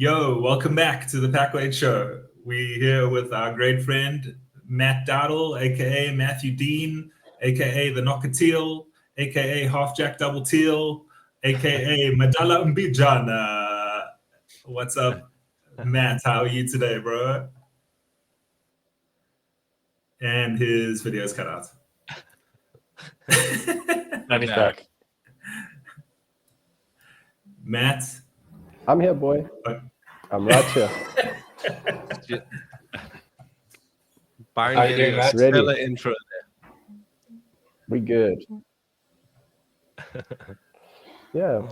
Yo, welcome back to the Packweight Show. We're here with our great friend, Matt Dowdle, aka Matthew Dean, aka the Nokateal, aka Half Jack Double Teal, aka Madala Mbijana. What's up, Matt? How are you today, bro? And his video's cut out. I'm back. Matt? I'm here, boy. I'm right here. Byron, how you doing, Matt? Ready. Intro We good. Yeah,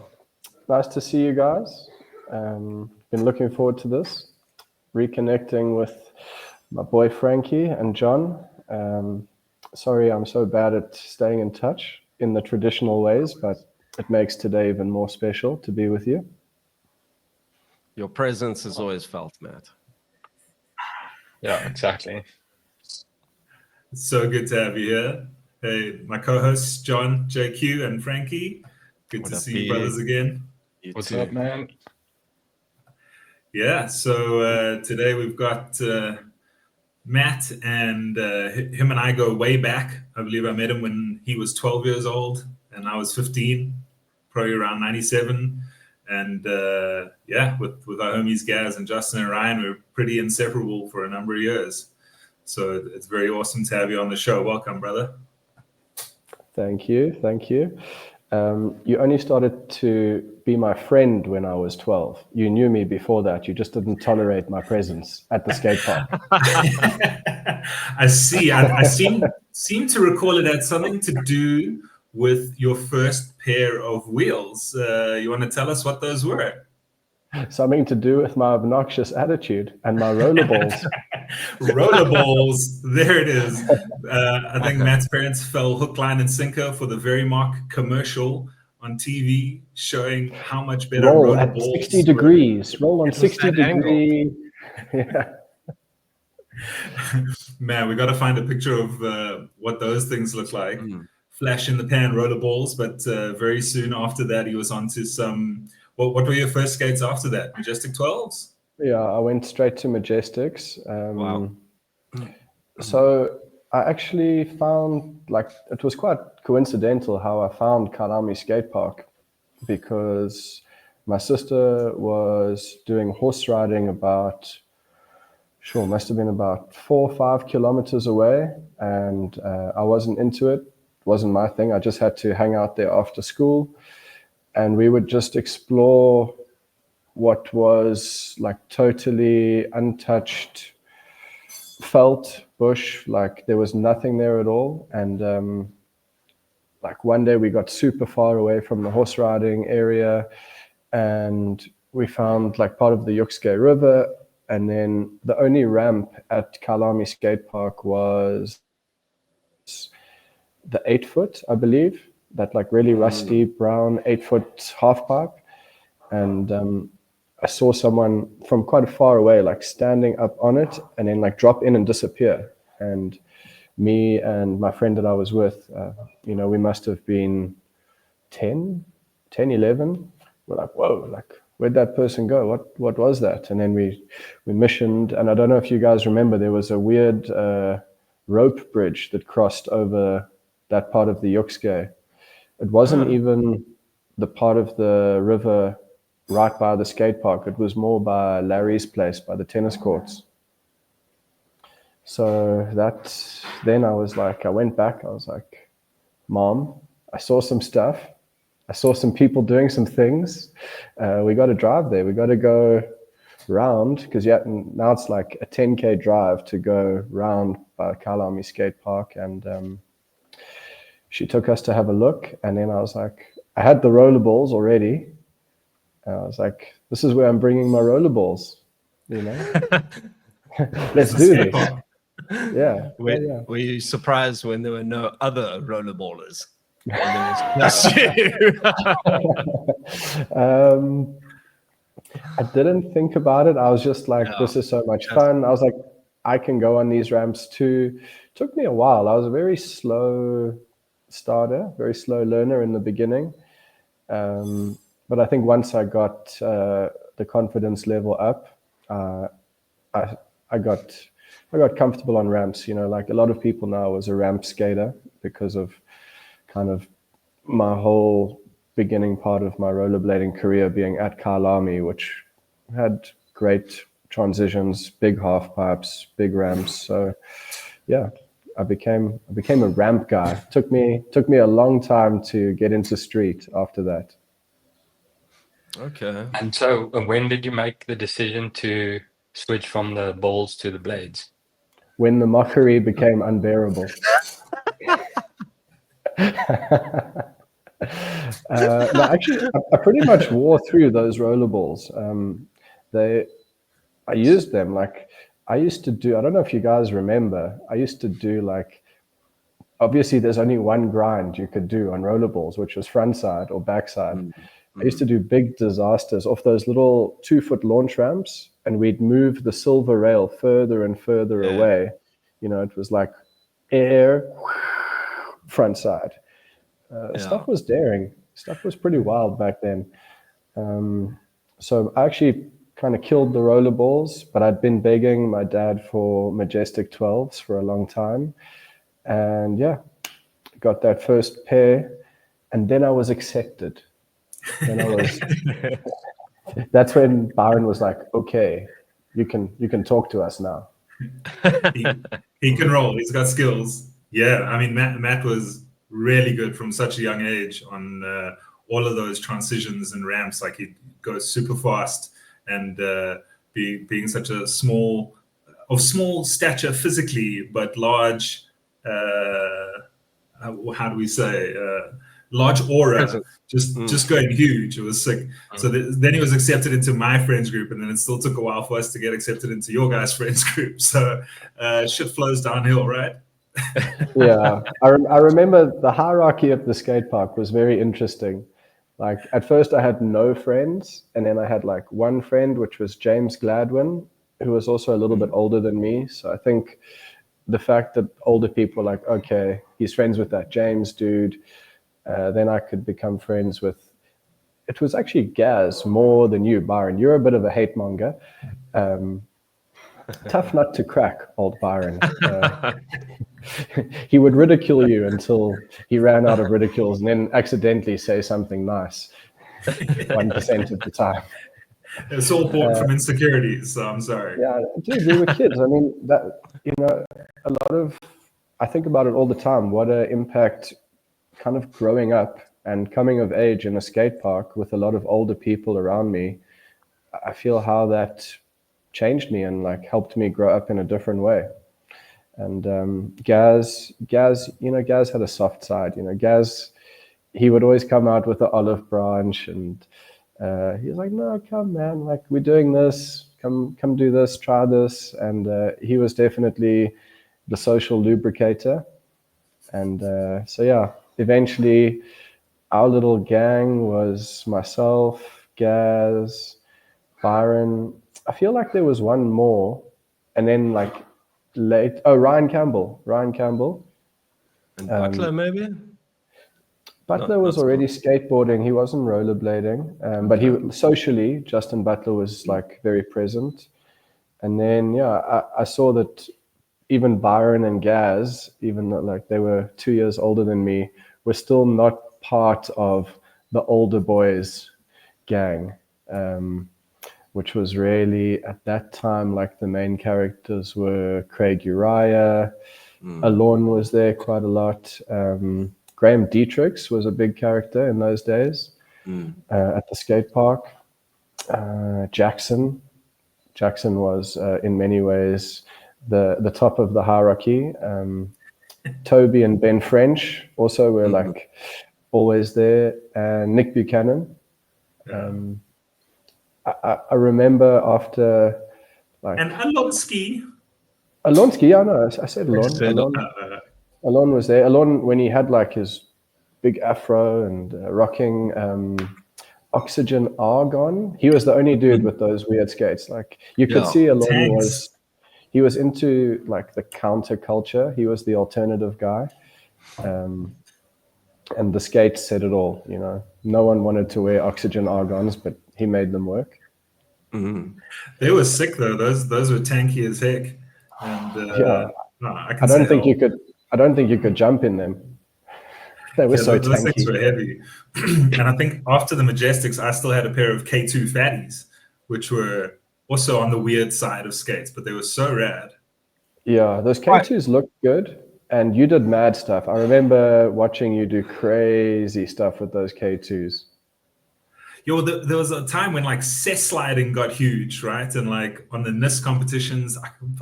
nice to see you guys. Been looking forward to this. Reconnecting with my boy Frankie and John. Sorry, I'm so bad at staying in touch in the traditional ways, but it makes today even more special to be with you. Your presence is always felt, Matt. Yeah, exactly. It's so good to have you here. Hey, my co-hosts, John, JQ, and Frankie. Good to see you brothers again. What's up, man? Yeah, so today we've got Matt, and him and I go way back. I believe I met him when he was 12 years old and I was 15, probably around 97. And yeah, with our homies Gaz and Justin and Ryan, we're pretty inseparable for a number of years. So it's very awesome to have you on the show. Welcome, brother. Thank you. Thank you. You only started to be my friend when I was 12. You knew me before that. You just didn't tolerate my presence at the skate park. I see. I seem to recall it had something to do with your first pair of wheels. You want to tell us what those were? Something to do with my obnoxious attitude and my rollerballs. Rollerballs. There it is. I think Matt's parents fell hook, line, and sinker for the Verimark commercial on TV showing how much better Roll at rollerballs 60 degrees. Roll on 60 degree. Yeah. Man, we got to find a picture of what those things look like. Flash in the pan rollerballs, but very soon after that, he was onto some. What were your first skates after that? Majestic 12s? Yeah, I went straight to Majestics. Wow. So I actually found, like, it was quite coincidental how I found Kyalami skate park, because my sister was doing horse riding must have been about 4 or 5 kilometers away, and I wasn't into it. It wasn't my thing. I just had to hang out there after school, and we would just explore what was like totally untouched felt bush. Like there was nothing there at all. And like one day we got super far away from the horse riding area, and we found like part of the Yukske River. And then the only ramp at Kyalami skate park was the 8-foot, I believe, that like really rusty brown 8-foot half pipe. And I saw someone from quite far away, like standing up on it and then like drop in and disappear. And me and my friend that I was with, we must have been 10, 11. We're like, whoa, like where'd that person go? What was that? And then we missioned, and I don't know if you guys remember, there was a weird rope bridge that crossed over that part of the Yukske. It wasn't even the part of the river right by the skate park. It was more by Larry's place, by the tennis courts. So then I went back, I was like, Mom, I saw some stuff. I saw some people doing some things. We got to drive there. We got to go round, because now it's like a 10K drive to go round by Kyalami skate park. And she took us to have a look. And then I was like, I had the rollerballs already. And I was like, this is where I'm bringing my rollerballs, Let's do this. Yeah. Were you surprised when there were no other rollerballers? That's you. I didn't think about it. I was just like, this is so much fun. I was like, I can go on these ramps too. It took me a while. I was a very slow starter, very slow learner in the beginning. But I think once I got the confidence level up, I got comfortable on ramps. Like a lot of people now, I was a ramp skater because of kind of my whole beginning part of my rollerblading career being at Kyalami, which had great transitions, big half pipes, big ramps. So yeah, I became a ramp guy. Took me a long time to get into street after that. Okay. And so when did you make the decision to switch from the balls to the blades? When the mockery became unbearable. No, actually, I pretty much wore through those rollerballs. I used them. Like I used to do. I don't know if you guys remember. I used to do like. Obviously, there's only one grind you could do on rollerballs, which was front side or back side. I used to do big disasters off those little 2-foot launch ramps, and we'd move the silver rail further and further away. It was like air, front side. Stuff was daring. Stuff was pretty wild back then. So I actually kind of killed the rollerballs, but I'd been begging my dad for Majestic 12s for a long time. And yeah, got that first pair, and then I was accepted. That's when Byron was like, okay, you can talk to us now. He can roll. He's got skills. Yeah, I mean, Matt was really good from such a young age on all of those transitions and ramps. Like he goes super fast, and being such a small stature physically, but large. How do we say? Large aura, just going huge. It was sick. So then he was accepted into my friends group, and then it still took a while for us to get accepted into your guys' friends group. So shit flows downhill, right? Yeah, I remember the hierarchy of the skate park was very interesting. Like at first I had no friends, and then I had like one friend, which was James Gladwin, who was also a little bit older than me. So I think the fact that older people were like, okay, he's friends with that James dude, then I could become friends with, it was actually Gaz more than you, Byron. You're a bit of a hate monger. Tough nut to crack, old Byron. He would ridicule you until he ran out of ridicules and then accidentally say something nice 1% of the time. It's all bought from insecurities, so I'm sorry. Yeah, dude, we were kids. I mean, I think about it all the time, what an impact kind of growing up and coming of age in a skate park with a lot of older people around me. I feel how that changed me and like helped me grow up in a different way. And Gaz had a soft side. Gaz, he would always come out with the olive branch, and he was like, "No, come, man! Like we're doing this. Come, do this. Try this." And he was definitely the social lubricator. And so yeah, eventually, our little gang was myself, Gaz, Byron. I feel like there was one more, and then like Ryan Campbell. And Butler, maybe? Butler was already skateboarding. He wasn't rollerblading, but he socially, Justin Butler was like very present. And then I saw that even Byron and Gaz, even though like they were 2 years older than me, were still not part of the older boys gang. Which was really at that time, like the main characters were Craig Uriah, Alon was there quite a lot. Graham Dietrichs was a big character in those days at the skate park. Jackson was in many ways the top of the hierarchy. Toby and Ben French also were like always there. And Nick Buchanan. I remember after like and Alonsky, yeah, no, I said Alon. Alon was there. Alon, when he had like his big afro and rocking Oxygen Argon, he was the only dude with those weird skates. Like you could see Alon was into like the counterculture. He was the alternative guy. And the skates said it all, No one wanted to wear Oxygen Argons, but he made them work. They were sick though. Those were tanky as heck. And Yeah. no, I I can don't say think you could. I don't think you could jump in them. They were so those things tanky. were heavy. And I think after the Majestics, I still had a pair of K2 fatties, which were also on the weird side of skates, but they were so rad. Yeah, those K2s looked good, and you did mad stuff. I remember watching you do crazy stuff with those K2s. Yo, there was a time when like cess sliding got huge, right? And like on the NIS competitions,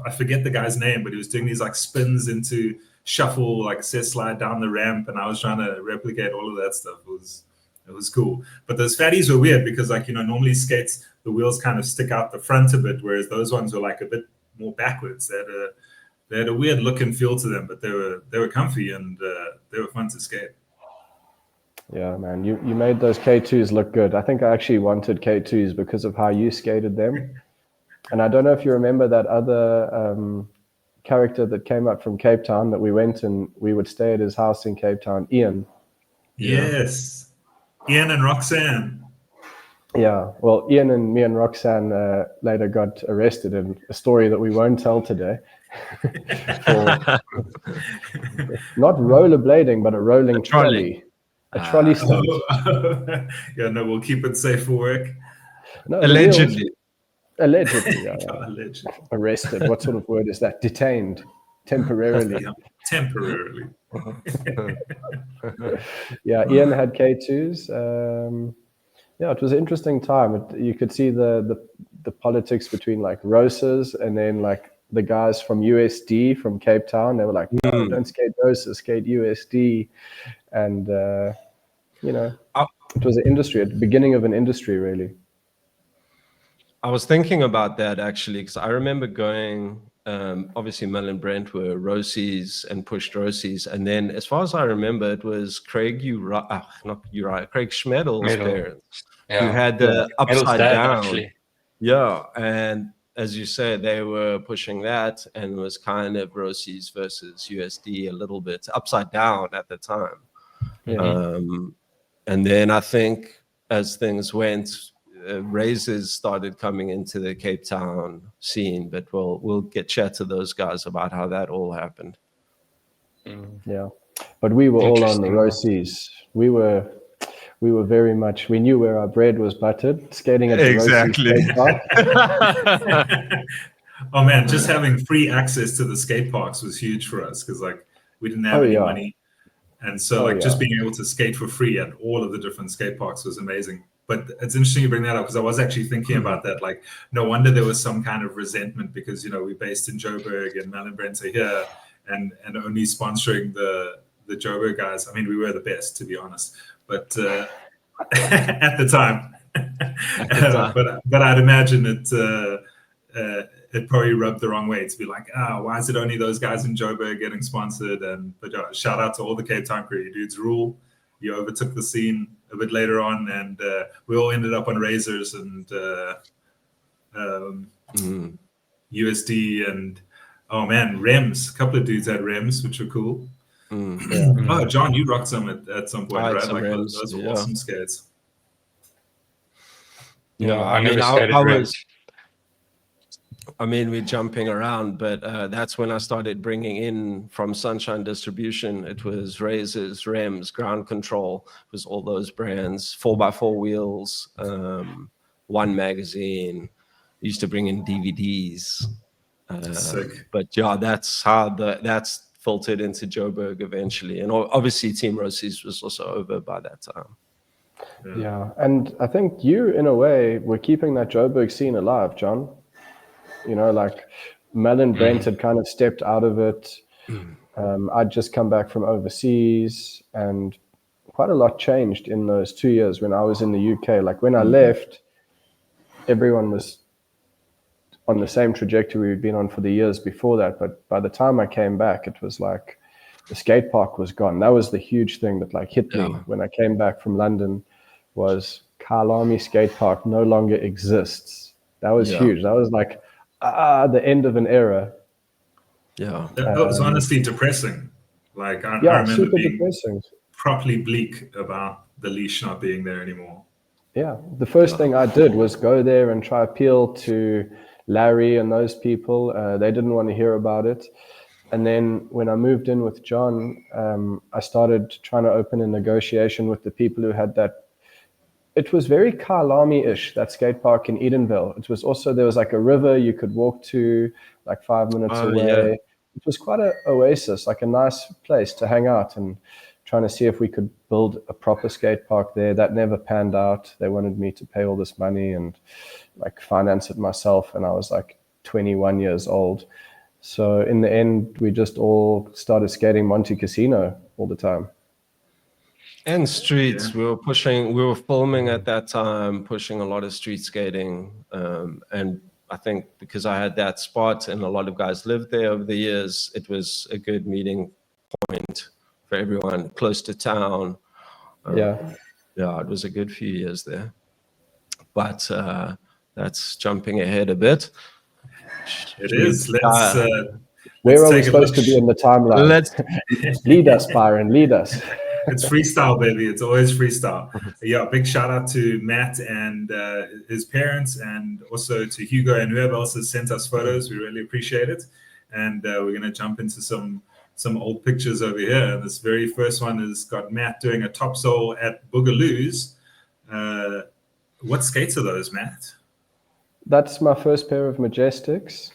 I forget the guy's name, but he was doing these like spins into shuffle, like cess slide down the ramp, and I was trying to replicate all of that stuff. It was cool. But those fatties were weird because like, normally skates, the wheels kind of stick out the front a bit, whereas those ones were like a bit more backwards. They had a weird look and feel to them, but they were comfy and they were fun to skate. Yeah, man, you made those K2s look good. I think I actually wanted K2s because of how you skated them. And I don't know if you remember that other character that came up from Cape Town that we went and we would stay at his house in Cape Town, Ian. Yes. Ian and Roxanne. Yeah, well, Ian and me and Roxanne later got arrested in a story that we won't tell today. For not rollerblading, but a rolling trolley. A trolley stunt. Yeah, no, we'll keep it safe for work. No, Allegedly. Allegedly, yeah. Allegedly. Arrested. What sort of word is that? Detained temporarily. Yeah, temporarily. Yeah, Ian had K2s. Yeah, it was an interesting time. You could see the politics between like Roces and then like the guys from USD from Cape Town. They were like, no, don't skate Roces, skate USD. And, it was an industry, at the beginning of an industry, really. I was thinking about that actually, because I remember going, obviously Mel and Brent were Roces and pushed Roces. And then as far as I remember, it was Craig Schmedel's parents who had the upside down. Actually. Yeah. And as you said, they were pushing that and it was kind of Roces versus USD a little bit upside down at the time. Yeah. And then I think as things went, raises started coming into the Cape Town scene, but we'll get chat to those guys about how that all happened. Yeah, but we were all on the Roces. We were very much. We knew where our bread was buttered. Skating at the exactly. Oh man, just having free access to the skate parks was huge for us because like we didn't have any money, and so just being able to skate for free at all of the different skate parks was amazing. But it's interesting you bring that up because I was actually thinking about that. Like, no wonder there was some kind of resentment because, we're based in Joburg and Mel and Brent are here and only sponsoring the Joburg guys. I mean, we were the best, to be honest. But at the time. But I'd imagine it probably rubbed the wrong way to be like, why is it only those guys in Joburg getting sponsored? But shout out to all the Cape Town crew. You dudes rule. You overtook the scene a bit later on, and we all ended up on razors and USD and rems. A couple of dudes had rems, which were cool. Oh, John, you rocked some at some point, right? Like those were awesome skates. Yeah, I mean, we're jumping around, but that's when I started bringing in from Sunshine Distribution. It was razors, rems, ground control. It was all those brands, 4x4 wheels, One Magazine. Used to bring in DVDs. Sick. But yeah, that's how that's filtered into Joburg eventually. And obviously Team Roces was also over by that time. Yeah, and I think you, in a way, were keeping that Joburg scene alive, John. Like Mel and Brent had kind of stepped out of it. I'd just come back from overseas and quite a lot changed in those 2 years when I was in the UK. Like when I left, everyone was on the same trajectory we'd been on for the years before that. But by the time I came back, it was like the skate park was gone. That was the huge thing that like hit me when I came back from London was Kyalami skate park no longer exists. That was huge. That was like, the end of an era. Yeah, that was honestly depressing. Like I remember being depressing. properly bleak about the leash not being there anymore. Yeah, the first thing I did was go there and try appeal to Larry and those people. They didn't want to hear about it. And then when I moved in with John, I started trying to open a negotiation with the people who had that. It was very Kyalami-ish, that skate park in Edenville. It was also, there was like a river you could walk to like 5 minutes away. Yeah. It was quite an oasis, like a nice place to hang out, and trying to see if we could build a proper skate park there. That never panned out. They wanted me to pay all this money and like finance it myself. And I was like 21 years old. So in the end, we just all started skating Monte Casino all the time. And streets. Yeah. We were filming at that time, pushing a lot of street skating. And I think because I had that spot and a lot of guys lived there over the years, it was a good meeting point for everyone close to town. Yeah, it was a good few years there. But that's jumping ahead a bit. It is. Where are we supposed to be in the timeline? Lead us, Byron. Lead us. It's freestyle, baby. It's always freestyle. Yeah, big shout out to Matt and his parents, and also to Hugo and whoever else has sent us photos. We really appreciate it. And we're going to jump into some old pictures over here. And this very first one has got Matt doing a topsoul at Boogaloos. What skates are those, Matt? That's my first pair of Majestics.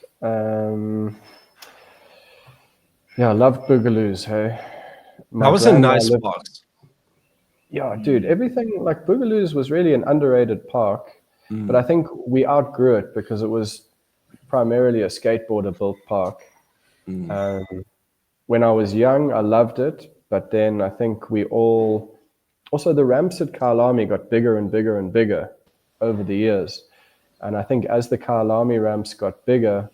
Yeah, I love Boogaloos, hey. That was a nice box. Yeah, dude, everything, like Boogaloos was really an underrated park, but I think we outgrew it because it was primarily a skateboarder-built park. When I was young, I loved it, but then I think also the ramps at Kyalami got bigger and bigger and bigger over the years. And I think as the Kyalami ramps got bigger,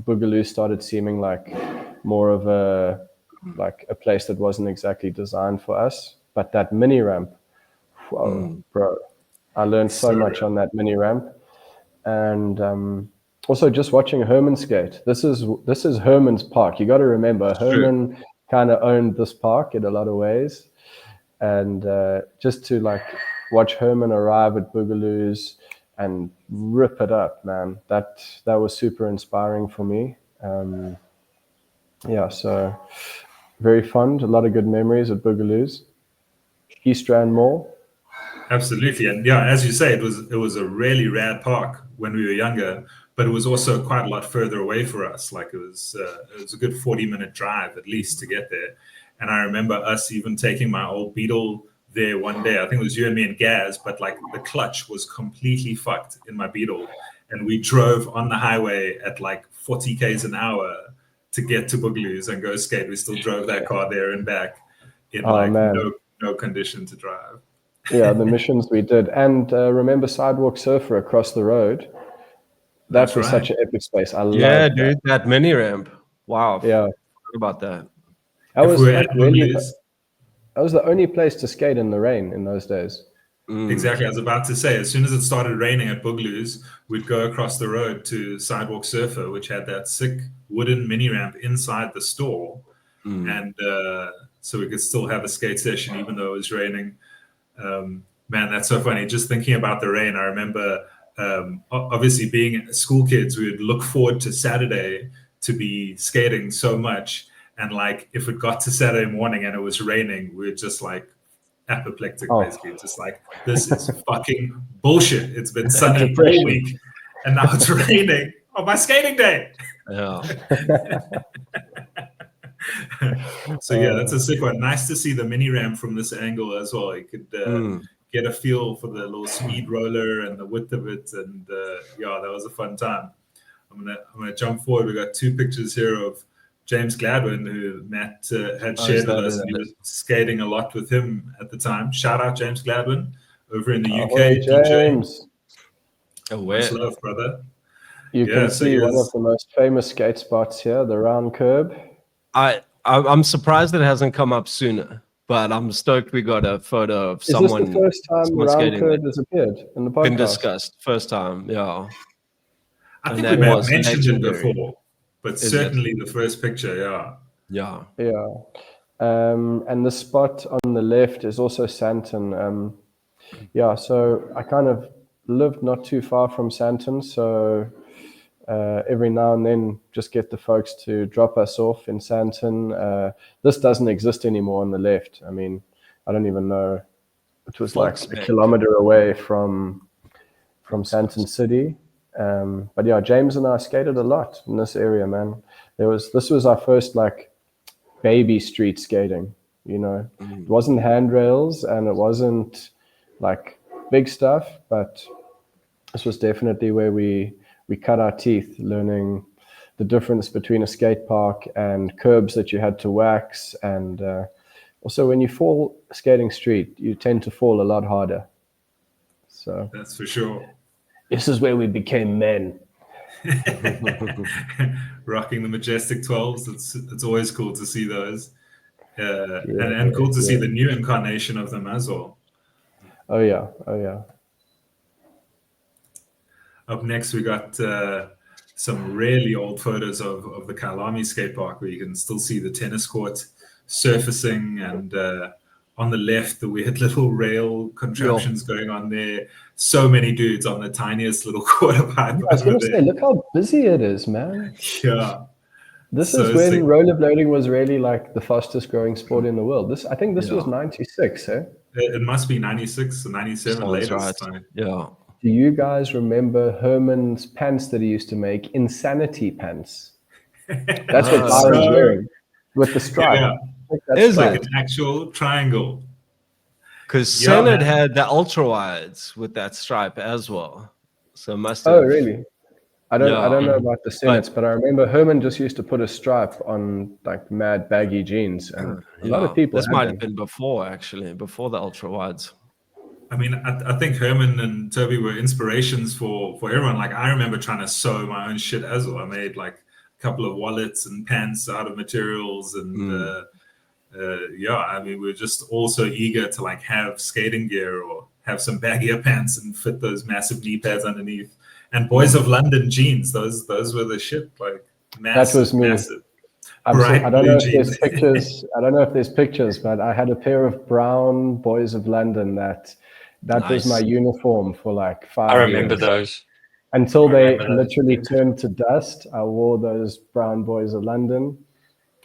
Boogaloos started seeming like more of a place that wasn't exactly designed for us. But that mini ramp, whoa, bro, I learned so much on that mini ramp. And also just watching Herman skate. This is Herman's park. You got to remember, Herman kind of owned this park in a lot of ways. And just to like watch Herman arrive at Boogaloos and rip it up, man, that was super inspiring for me. Yeah, so very fun. A lot of good memories at Boogaloos. East Rand Mall. Absolutely, and yeah, as you say, it was a really rad park when we were younger, but it was also quite a lot further away for us. Like it was a good 40-minute drive at least to get there. And I remember us even taking my old Beetle there one day. I think it was you and me and Gaz, but like the clutch was completely fucked in my Beetle, and we drove on the highway at like 40 k's an hour to get to Boogaloos and go skate. We still drove that car there and back in no condition to drive. Yeah, the missions we did. And remember Sidewalk Surfer across the road? That was such an epic space. I love that mini ramp. Wow. Yeah. What about that? That was the only place to skate in the rain in those days. Exactly. I was about to say, as soon as it started raining at Boogaloos, we'd go across the road to Sidewalk Surfer, which had that sick wooden mini ramp inside the store. And so we could still have a skate session even though it was raining. Man, that's so funny. Just thinking about the rain, I remember obviously being school kids, we would look forward to Saturday to be skating so much. And like, if it got to Saturday morning and it was raining, we were just like apoplectic, basically. Just like, this is fucking bullshit. It's been sunny all week and now it's raining on my skating day. Yeah. So yeah, that's a sick one. Nice to see the mini ramp from this angle as well. You could get a feel for the little speed roller and the width of it, and yeah, that was a fun time. I'm gonna jump forward. We got two pictures here of James Gladwin, who Matt had shared with us. He was skating a lot with him at the time. Shout out James Gladwin over in the UK. James. Much love, brother. You can see one of the most famous skate spots here, the round curb. I'm surprised it hasn't come up sooner, but I'm stoked we got a photo of someone. Is this the first time the round curb has appeared in the podcast? Been discussed, first time, yeah. I think we may have mentioned it before, but certainly the first picture, yeah. And the spot on the left is also Sandton. yeah, so I kind of lived not too far from Sandton, so every now and then just get the folks to drop us off in Sandton. This doesn't exist anymore on the left. I mean, I don't even know. It was like a kilometer away from Sandton City. But yeah, James and I skated a lot in this area, man. This was our first like baby street skating, you know. It wasn't handrails and it wasn't like big stuff, but this was definitely where we cut our teeth learning the difference between a skate park and curbs that you had to wax. And also when you fall skating street, you tend to fall a lot harder. So that's for sure. This is where we became men. Rocking the majestic 12s. It's always cool to see those. And cool to see the new incarnation of them as well. Oh yeah. Up next, we got some really old photos of the Kyalami skate park where you can still see the tennis court surfacing, and on the left, the weird little rail contraptions going on there. So many dudes on the tiniest little quarter pipe. I was going to say, look how busy it is, man. Yeah. This is when rollerblading was really like the fastest growing sport in the world. I think this was 96, eh? It must be 96 or 97 latest. Right. Yeah. Do you guys remember Herman's pants that he used to make? Insanity pants. That's what I was wearing with the stripe. Yeah. It's like an actual triangle. Because Senate had the ultra wides with that stripe as well. So must have. Oh, really? I don't know about the Senates, but I remember Herman just used to put a stripe on like mad baggy jeans, and a lot of people. This might have been before the ultra wides. I mean, I think Herman and Toby were inspirations for everyone. Like, I remember trying to sew my own shit as well. I made like a couple of wallets and pants out of materials, and I mean, we're just all so eager to like have skating gear or have some baggier pants and fit those massive knee pads underneath. And Boys of London jeans, those were the shit. Like, massive, that was me. Massive. I don't know if there's pictures. I don't know if there's pictures, but I had a pair of brown Boys of London that was my uniform for like 5 years. I remember those. Until they literally turned to dust. I wore those brown Boys of London.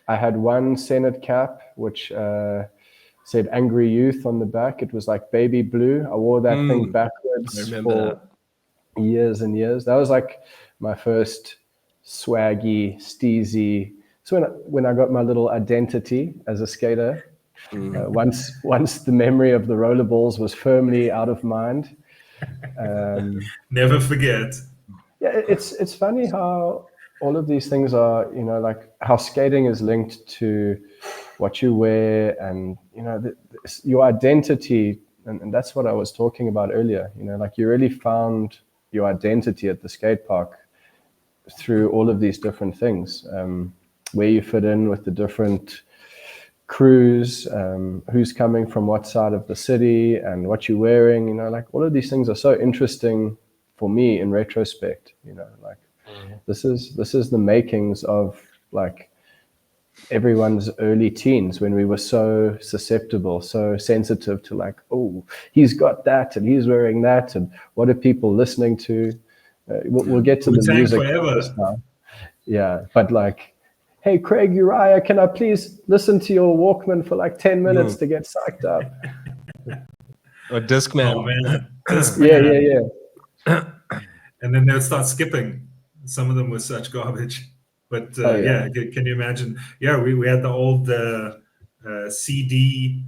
I had one Senate cap, which said Angry Youth on the back. It was like baby blue. I wore that thing backwards for years and years. That was like my first swaggy, steezy. So when I got my little identity as a skater, once the memory of the rollerballs was firmly out of mind. Never forget. Yeah, it's funny how all of these things are, you know, like how skating is linked to what you wear and, you know, your identity. And that's what I was talking about earlier. You know, like you really found your identity at the skate park through all of these different things, where you fit in with the different crews, who's coming from what side of the city and what you're wearing, you know, like all of these things are so interesting for me in retrospect, you know, like this is the makings of like everyone's early teens when we were so susceptible, so sensitive to like, oh, he's got that and he's wearing that and what are people listening to? We'll get to the music now. Yeah, but like, hey, Craig Uriah, can I please listen to your Walkman for like 10 minutes to get psyched up? Or Discman. Oh, man. Discman. Yeah. And then they'll start skipping. Some of them were such garbage. But can you imagine? Yeah, we had the old CD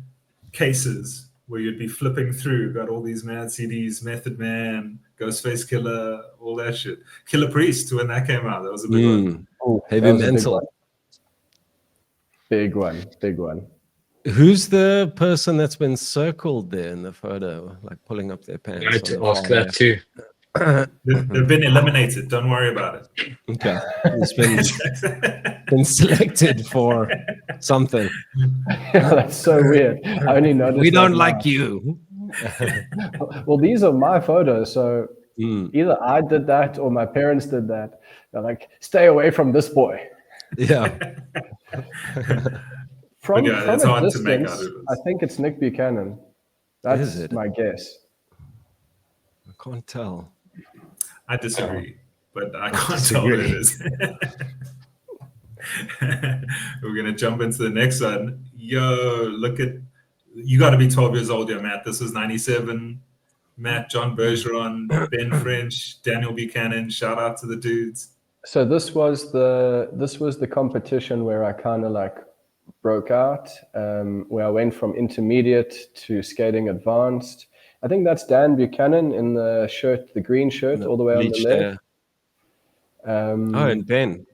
cases where you'd be flipping through, got all these mad CDs, Method Man, Ghostface Killer, all that shit. Killer Priest, when that came out, that was a big one. Oh, Heavy Mental. Big one. Who's the person that's been circled there in the photo, like pulling up their pants? I had to ask that too. They've been eliminated. Don't worry about it. Okay. It's been selected for something. That's so weird. I only noticed. We don't like you. Well, these are my photos, so either I did that or my parents did that. They're like, stay away from this boy. Yeah. From it's a hard distance, to make out of it. I think it's Nick Buchanan. That's my guess. Can't tell. I disagree, but I can't tell what it is. We're gonna jump into the next one. Yo, look at you. Got to be 12 years old, Matt. This is '97. Matt, John Bergeron, Ben French, Daniel Buchanan. Shout out to the dudes. So this was the competition where I kind of like broke out, where I went from intermediate to skating advanced. I think that's Dan Buchanan in the shirt, the green shirt, all the way on the left. And Ben.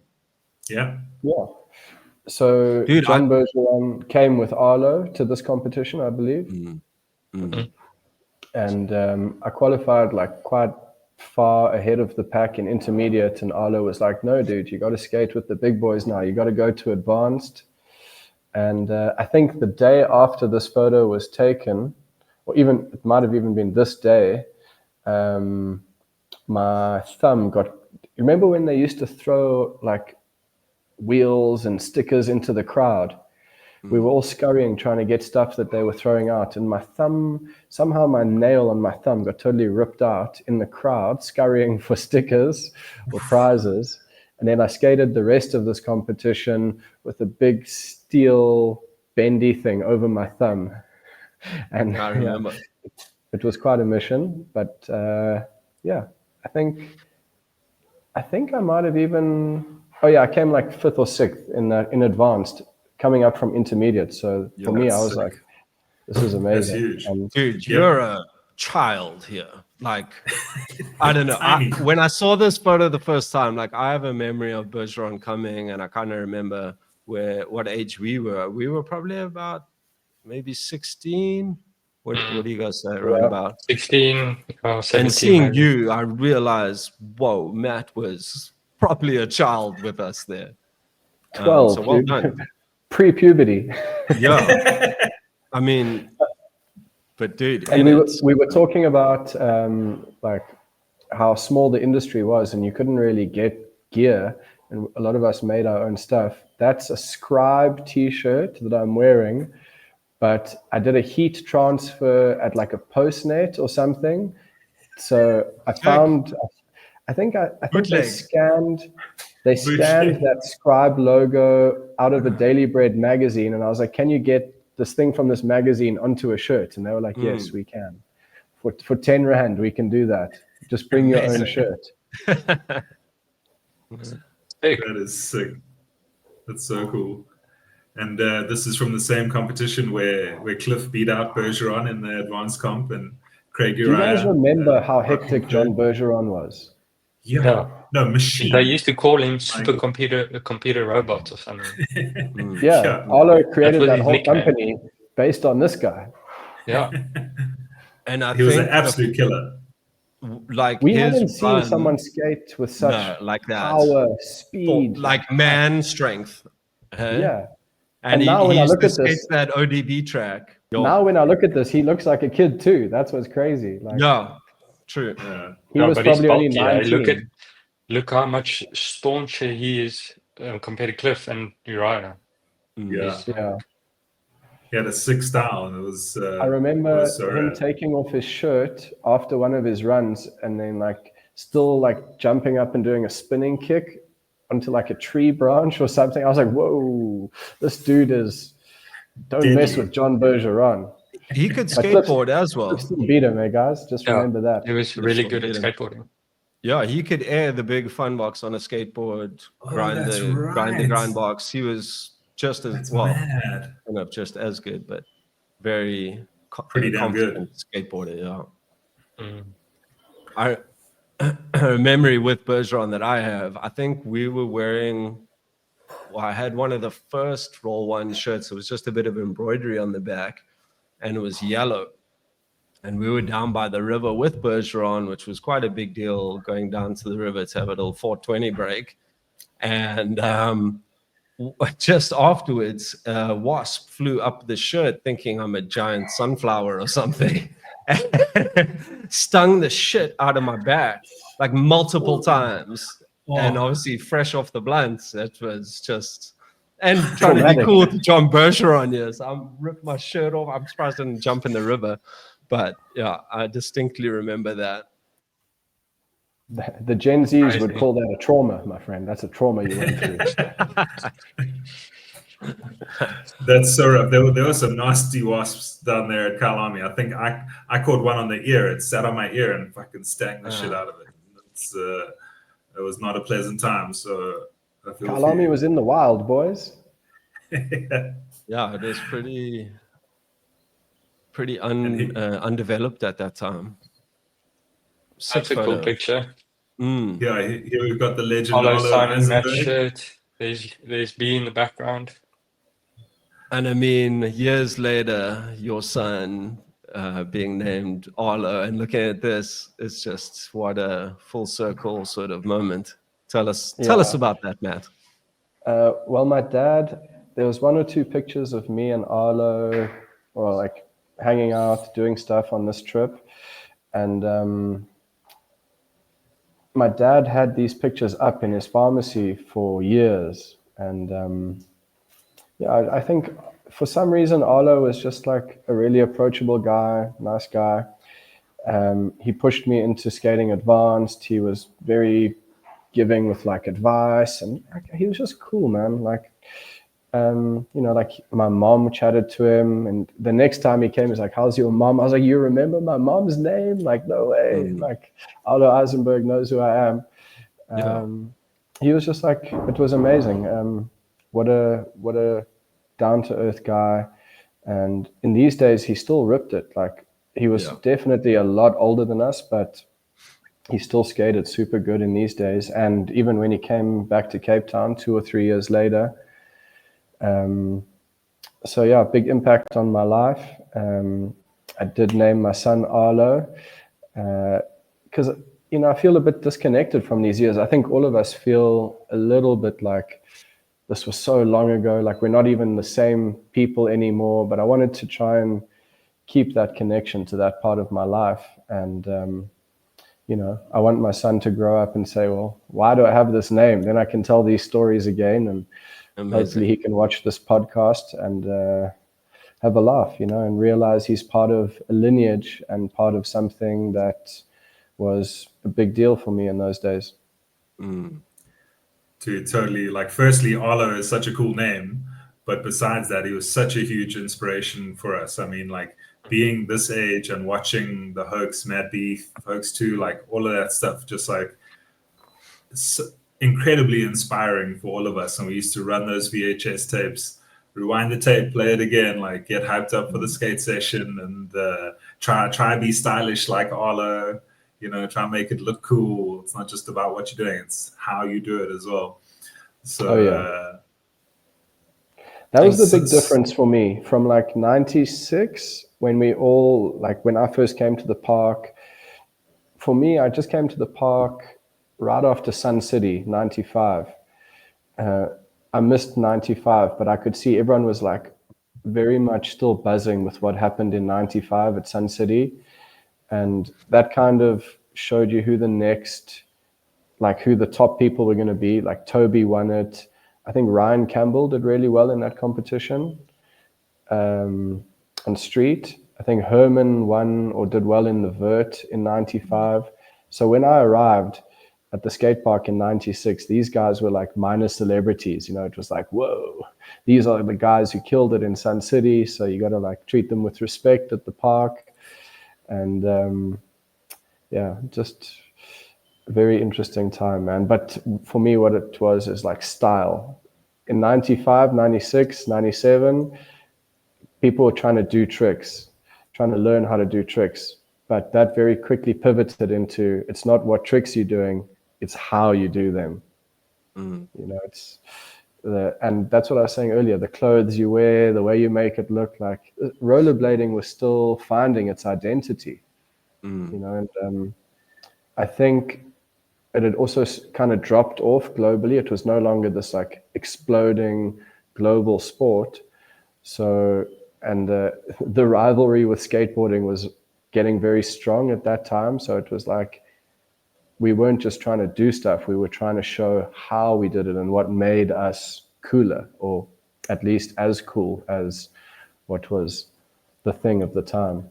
Yeah. Yeah. So dude, John Bergeron came with Arlo to this competition, I believe. And I qualified like quite far ahead of the pack in intermediate, and Arlo was like, no, dude, you got to skate with the big boys now. You got to go to advanced. And I think the day after this photo was taken, or even it might have even been this day, my thumb got, you remember when they used to throw like wheels and stickers into the crowd? We were all scurrying trying to get stuff that they were throwing out, and my thumb, somehow my nail on my thumb got totally ripped out in the crowd scurrying for stickers or prizes. And then I skated the rest of this competition with a big steel bendy thing over my thumb. And I remember. It was quite a mission, but yeah, I think I might have even, I came like 5th or 6th in advanced, coming up from intermediate. So for me, I was like, this is amazing. That's huge. Dude, you're a child here. Like, I don't know. When I saw this photo the first time, like I have a memory of Bergeron coming, and I kind of remember what age we were. We were probably about maybe 16. What do you guys say? Right about 16 or 17. And seeing maybe. you, I realized, whoa, Matt was probably a child with us there. 12, so well done. Pre-puberty. Yeah. I mean, but dude. And we were talking about like how small the industry was, and you couldn't really get gear, and a lot of us made our own stuff. That's a Scribe t-shirt that I'm wearing, but I did a heat transfer at like a Postnet or something. So I found, I think they scanned that Scribe logo out of a Daily Bread magazine, and I was like, can you get this thing from this magazine onto a shirt? And they were like, yes, we can. For 10 Rand, we can do that. Just bring your own shirt. That is sick. That's so cool. And this is from the same competition where Cliff beat out Bergeron in the advanced comp, and Craig Uriah. Do you guys remember how hectic John Bergeron was? Yeah. No, machine. They used to call him computer robot or something. Yeah. Arlo created that whole company based on this guy. Yeah. And he was an absolute killer. Like we haven't seen someone skate with such power, speed, like man strength. Yeah. And now when I look at this, that ODB track. Now when I look at this, he looks like a kid too. That's what's crazy. Like, yeah, true. Yeah. He was probably only 19. Look how much stauncher he is compared to Cliff and Uriah. Yeah. Yeah. He had a sick style, and it was. I remember him taking off his shirt after one of his runs, and then still jumping up and doing a spinning kick onto like a tree branch or something. I was like, whoa, this dude is. Don't mess with John Bergeron. He could skateboard as well. Still beat him, guys. Just remember that. He was really good at skateboarding. Yeah, he could air the big fun box on a skateboard, grind the grind box. He was just as just as good, but very pretty damn good skateboarder. Yeah. A memory with Bergeron that I have. I think we were wearing. Well, I had one of the first Roll One shirts. It was just a bit of embroidery on the back, and it was yellow. And we were down by the river with Bergeron, which was quite a big deal, going down to the river to have a little 420 break. And just afterwards, a wasp flew up the shirt thinking I'm a giant sunflower or something. Stung the shit out of my back like multiple times. And obviously fresh off the blunts, it was just... And trying to be cool with John Bergeron, yes. I ripped my shirt off. I'm surprised I didn't jump in the river. But yeah, I distinctly remember that. The Gen Zs would call that a trauma, my friend. That's a trauma you went through. That's so rough. There were some nasty wasps down there at Kyalami. I think I caught one on the ear. It sat on my ear and fucking stung the shit out of it. It was not a pleasant time. So I feel Kyalami was in the wild, boys. Yeah, it was pretty undeveloped at that time. That's a cool picture. Yeah, here we've got the legend Arlo Arlo signing that Eisenberg. shirt. There's B in the background. And I mean, years later, your son being named Arlo, and looking at this, it's just what a full circle sort of moment. Tell us about that, Matt. Well, my dad, there was 1 or 2 pictures of me and Arlo, or like hanging out, doing stuff on this trip. And my dad had these pictures up in his pharmacy for years. And I think for some reason, Arlo was just like a really approachable guy, nice guy. He pushed me into skating advanced. He was very giving with like advice, and he was just cool, man. Like, like my mom chatted to him, and the next time he came, he's like, "How's your mom?" I was like, "You remember my mom's name?" Like, no way. Like, Arlo Eisenberg knows who I am. He was just like, it was amazing. What a down-to-earth guy. And in these days, he still ripped it. Like, he was definitely a lot older than us, but he still skated super good in these days. And even when he came back to Cape Town 2 or 3 years later, big impact on my life. I did name my son Arlo because I feel a bit disconnected from these years. I think all of us feel a little bit like this was so long ago, like we're not even the same people anymore. But I wanted to try and keep that connection to that part of my life. And I want my son to grow up and say, well, why do I have this name? Then I can tell these stories again, and hopefully he can watch this podcast and have a laugh, and realize he's part of a lineage and part of something that was a big deal for me in those days. Totally. Like, firstly, Arlo is such a cool name, but besides that, he was such a huge inspiration for us. I mean, like, being this age and watching the Hoax, Mad Beef, Hoax 2, like all of that stuff, just like it's incredibly inspiring for all of us. And we used to run those VHS tapes, rewind the tape, play it again, like get hyped up for the skate session, and try be stylish like Arlo. Try and make it look cool. It's not just about what you're doing; it's how you do it as well. So that was the big difference for me from like '96 when when I first came to the park. For me, I just came to the park right after Sun City, 95. I missed 95, but I could see everyone was like very much still buzzing with what happened in 95 at Sun City. And that kind of showed you who the top people were going to be. Like Toby won it. I think Ryan Campbell did really well in that competition. On street, I think Herman won or did well in the vert in 95. So when I arrived at the skate park in 96, these guys were like minor celebrities. It was like, whoa, these are the guys who killed it in Sun City. So you got to like treat them with respect at the park. And just a very interesting time, man. But for me, what it was is like style. In 95, 96, 97, people were trying to do tricks, trying to learn how to do tricks. But that very quickly pivoted into, it's not what tricks you're doing, it's how you do them. And that's what I was saying earlier, the clothes you wear, the way you make it look. Like rollerblading was still finding its identity, and I think it had also kind of dropped off globally. It was no longer this like exploding global sport. So, and the rivalry with skateboarding was getting very strong at that time. So it was like, we weren't just trying to do stuff, we were trying to show how we did it and what made us cooler, or at least as cool as what was the thing of the time.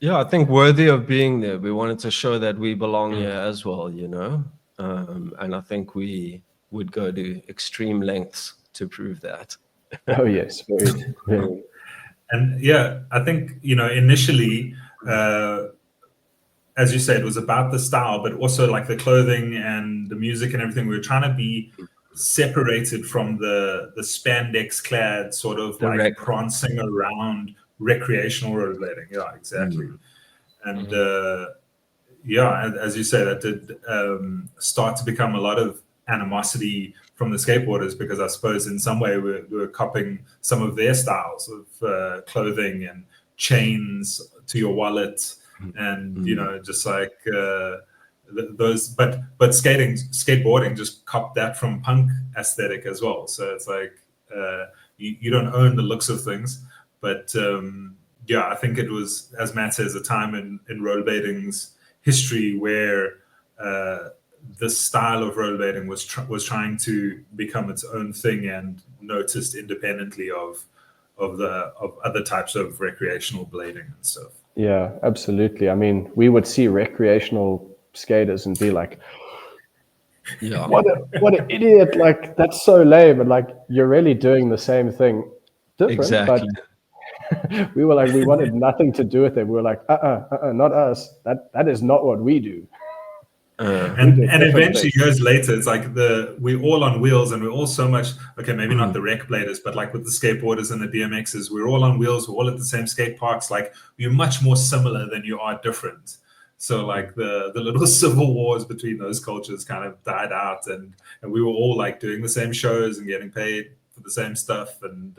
Yeah, I think worthy of being there. We wanted to show that we belong here as well, you know, and I think we would go to extreme lengths to prove that. Oh yes, very, very. And yeah, I think, you know, initially, as you said, it was about the style, but also like the clothing and the music and everything. We were trying to be separated from the spandex clad sort of like prancing around recreational rollerblading. Yeah, exactly. And yeah, as you say, that did start to become a lot of animosity from the skateboarders, because I suppose in some way we were copying some of their styles of clothing and chains to your wallet, and you know, just like those. But skateboarding just copped that from punk aesthetic as well. So it's like you don't own the looks of things, but yeah, I think it was, as Matt says, a time in rollerblading's history where this style of rollerblading was trying to become its own thing and noticed independently of other types of recreational blading and stuff. Yeah, absolutely. I mean, we would see recreational skaters and be like, yeah, what an idiot, like that's so lame, and like you're really doing the same thing different. Exactly. But we were like, we wanted nothing to do with it. We were like, not us. That is not what we do. And eventually years later, it's like we're all on wheels and we're all so much, okay, maybe not the rec bladers, but like with the skateboarders and the BMXs, we're all on wheels, we're all at the same skate parks. Like we're much more similar than you are different. So like the little civil wars between those cultures kind of died out, and we were all like doing the same shows and getting paid for the same stuff, and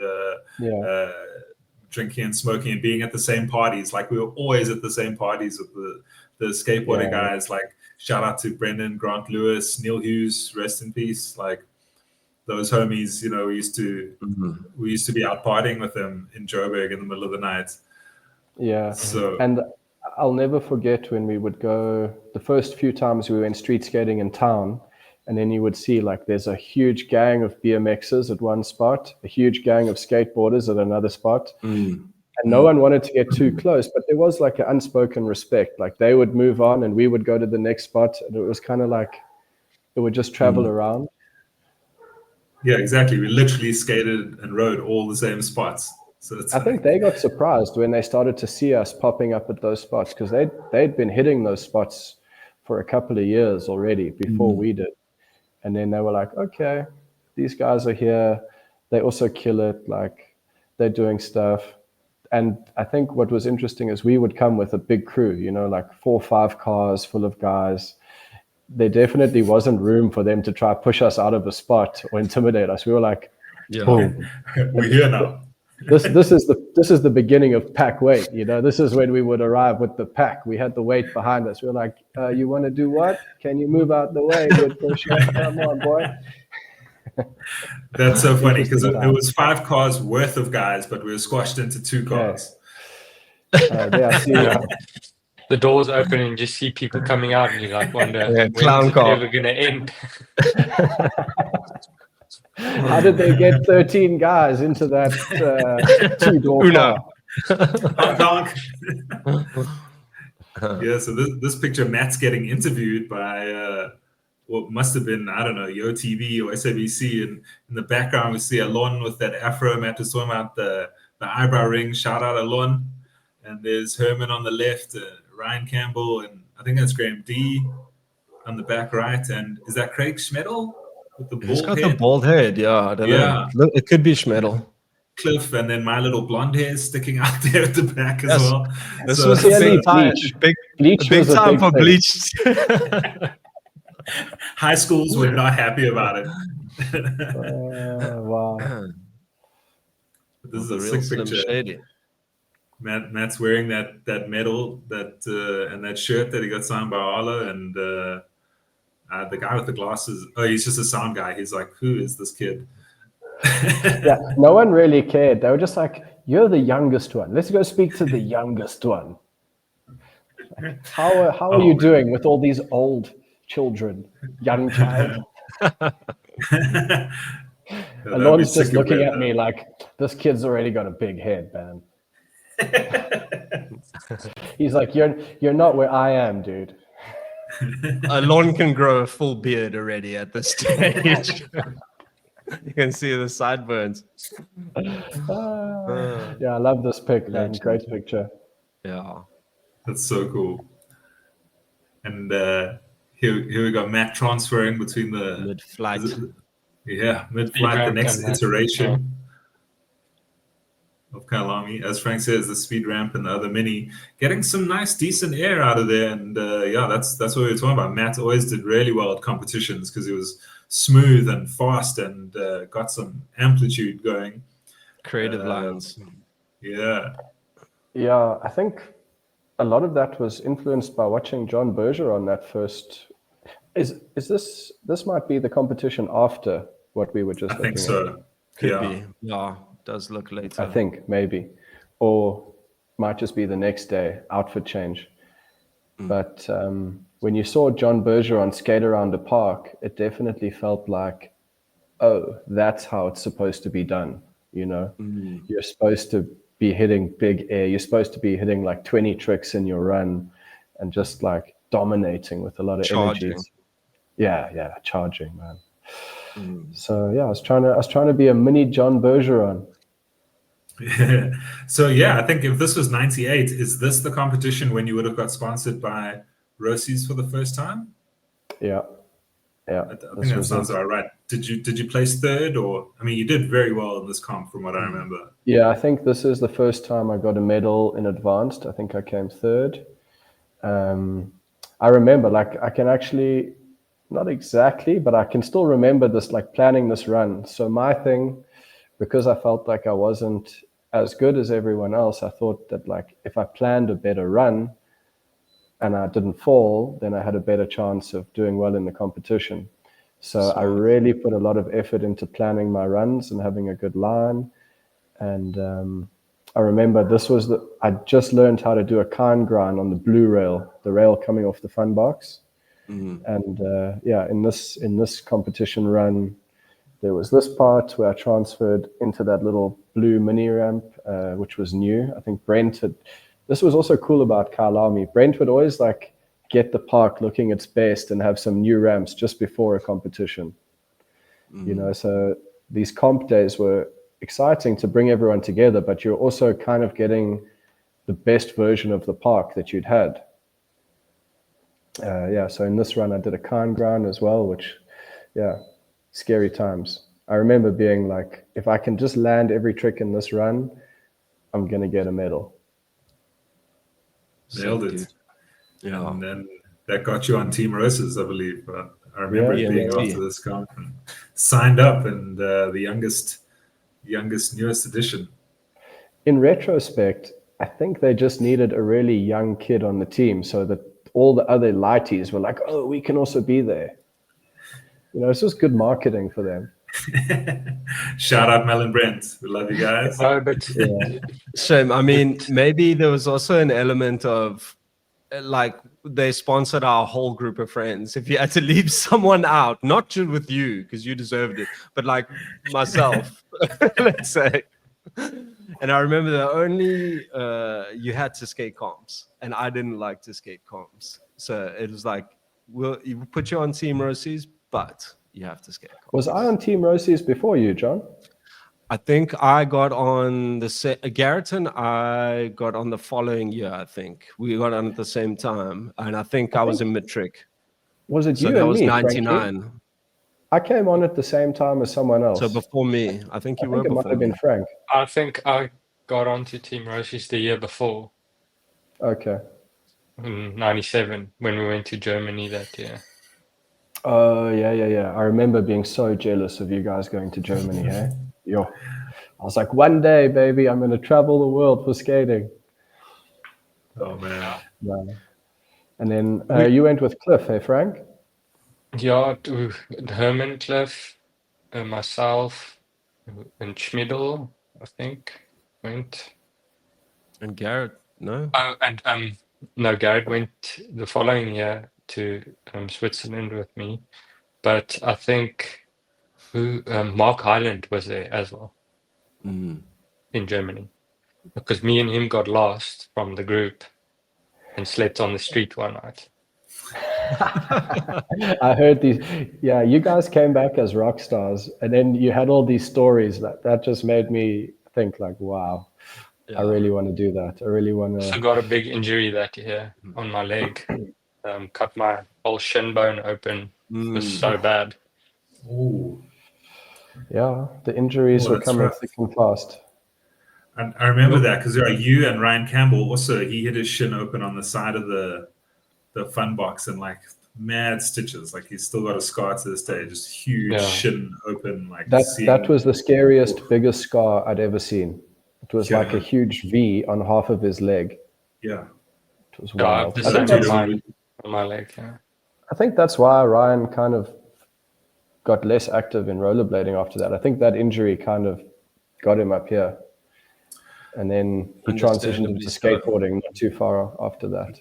drinking and smoking and being at the same parties. Like we were always at the same parties with the skateboarding guys. Like shout out to Brendan, Grant Lewis, Neil Hughes, rest in peace. Like those homies, you know, we used to be out partying with them in Joburg in the middle of the night. Yeah. So, and I'll never forget when we would go, the first few times we went street skating in town, and then you would see like there's a huge gang of BMXers at one spot, a huge gang of skateboarders at another spot. And no one wanted to get too close, but there was like an unspoken respect. Like they would move on and we would go to the next spot, and it was kind of like it would just travel around. Yeah, exactly. We literally skated and rode all the same spots. So I think they got surprised when they started to see us popping up at those spots, because they'd been hitting those spots for a couple of years already before we did. And then they were like, okay, these guys are here. They also kill it. Like they're doing stuff. And I think what was interesting is we would come with a big crew, you know, like 4 or 5 cars full of guys. There definitely wasn't room for them to try push us out of a spot or intimidate us. We were like, boom. We're here now. This is the beginning of pack weight, you know. This is when we would arrive with the pack. We had the weight behind us. We were like, you want to do what? Can you move out the way? Good pressure. Come on, boy. That's so funny, because it was 5 cars worth of guys, but we were squashed into 2 cars. There I see. The doors open and you just see people coming out, and you like wonder when's clown it car. ever going to end. How did they get 13 guys into that 2-door car? Yeah, so this picture, Matt's getting interviewed by what must have been, I don't know, YoTV or SABC, and in the background we see Alon with that afro. Matt was talking about the eyebrow ring. Shout out Alon. And there's Herman on the left, Ryan Campbell, and I think that's Graham D on the back right. And is that Craig Schmedel with the bald He's got head? the bald head, yeah. I don't know. Look, it could be Schmedel. Cliff, and then my little blonde hair sticking out there at the back as well. This So was it's a Bleach big was a time big for thing. Bleach. high schools were not happy about it. Wow. This is The a real sick Slim picture. Shady. Matt's wearing that medal and that shirt that he got signed by Arlo, and the guy with the glasses. Oh, he's just a sound guy. He's like, who is this kid? Yeah, no one really cared. They were just like, you're the youngest one. Let's go speak to the youngest one. Like, how are you doing with all these old children, young child? Alon's just looking at me like, this kid's already got a big head, man. He's like, you're not where I am, dude. Lon can grow a full beard already at this stage. You can see the sideburns. Yeah, I love this pic, man. Great picture. Yeah. That's so cool. And here we got Matt transferring between the mid-flight. Mid-flight, the next iteration of Kyalami. As Frank says, the speed ramp and the other mini, getting some nice, decent air out of there. And that's what we were talking about. Matt always did really well at competitions because he was smooth and fast and got some amplitude going. Creative lines. Yeah. Yeah, I think a lot of that was influenced by watching John Bergeron that first. Is this might be the competition after what we were just looking at? I think so. Could be. Yeah, does look later. I think maybe. Or might just be the next day, outfit change. But when you saw John Bergeron skate around the park, it definitely felt like, oh, that's how it's supposed to be done. You know, you're supposed to be hitting big air. You're supposed to be hitting like 20 tricks in your run and just like dominating with a lot of energy. Yeah, charging, man. So yeah, I was trying to be a mini John Bergeron. Yeah. So yeah, I think if this was 98, is this the competition when you would have got sponsored by Roces for the first time? Yeah. I think that sounds about right. Did you place third, or I mean, you did very well in this comp from what I remember. Yeah, I think this is the first time I got a medal in advanced. I think I came third. I remember, like, I can actually, not exactly, but I can still remember this, like planning this run. So my thing, because I felt like I wasn't as good as everyone else, I thought that like if I planned a better run and I didn't fall, then I had a better chance of doing well in the competition. So I really put a lot of effort into planning my runs and having a good line. And I remember I just learned how to do a kind grind on the blue rail, the rail coming off the fun box. And in this competition run, there was this part where I transferred into that little blue mini ramp, which was new. I think Brent had. This was also cool about Kyalami. Brent would always like get the park looking its best and have some new ramps just before a competition. You know, so these comp days were exciting to bring everyone together, but you're also kind of getting the best version of the park that you'd had. So in this run, I did a kind grind as well, which, scary times. I remember being like, if I can just land every trick in this run, I'm going to get a medal. Nailed it. Yeah. And then that got you on Team Roces, I believe. I remember it being after this conference. Signed up, and the youngest, newest edition. In retrospect, I think they just needed a really young kid on the team so that all the other lighties were like, oh, we can also be there. You know, it's just good marketing for them. Shout out Mel and Brent. We love you guys. Shame. I mean, maybe there was also an element of like they sponsored our whole group of friends. If you had to leave someone out, not just with you because you deserved it, but like myself, let's say. And I remember the only you had to skate comps, and I didn't like to skate comps. So it was like, we'll put you on Team Roces, but you have to skate comps. Was I on Team Roces before you, John? I think I got on Garrett and I got on the following year. I think we got on at the same time, and I think I was in mid-trick. Was it you? That and was me, 99. Frankie? I came on at the same time as someone else. So before me, I think you were. It might have been Frank. I think I got onto Team Roces the year before. Okay. In 97, when we went to Germany that year. Oh, yeah. I remember being so jealous of you guys going to Germany, hey? Yo. I was like, one day, baby, I'm going to travel the world for skating. Oh, man. Yeah. And then you went with Cliff, hey, Frank? Yeah, Herman, Cliff, myself, and Schmidl, I think, went. And Garrett, no? Oh, and no, Garrett went the following year to Switzerland with me. But I think Mark Highland was there as well in Germany. because me and him got lost from the group and slept on the street one night. I heard these. Yeah, you guys came back as rock stars, and then you had all these stories. That just made me think, like, wow, I really want to do that. I really want to. I got a big injury that year on my leg. Cut my whole shin bone open. It was so bad. Ooh. Yeah, the injuries were coming thick and fast. And I remember that because you and Ryan Campbell also, he hit his shin open on the side of the fun box and like mad stitches. Like he's still got a scar to this day, just huge shin open. Like that was the scariest, biggest scar I'd ever seen. It was like a huge V on half of his leg. Yeah, it was wild. On my leg. Yeah. I think that's why Ryan kind of got less active in rollerblading after that. I think that injury kind of got him up here, and then he transitioned into skateboarding not too far after that.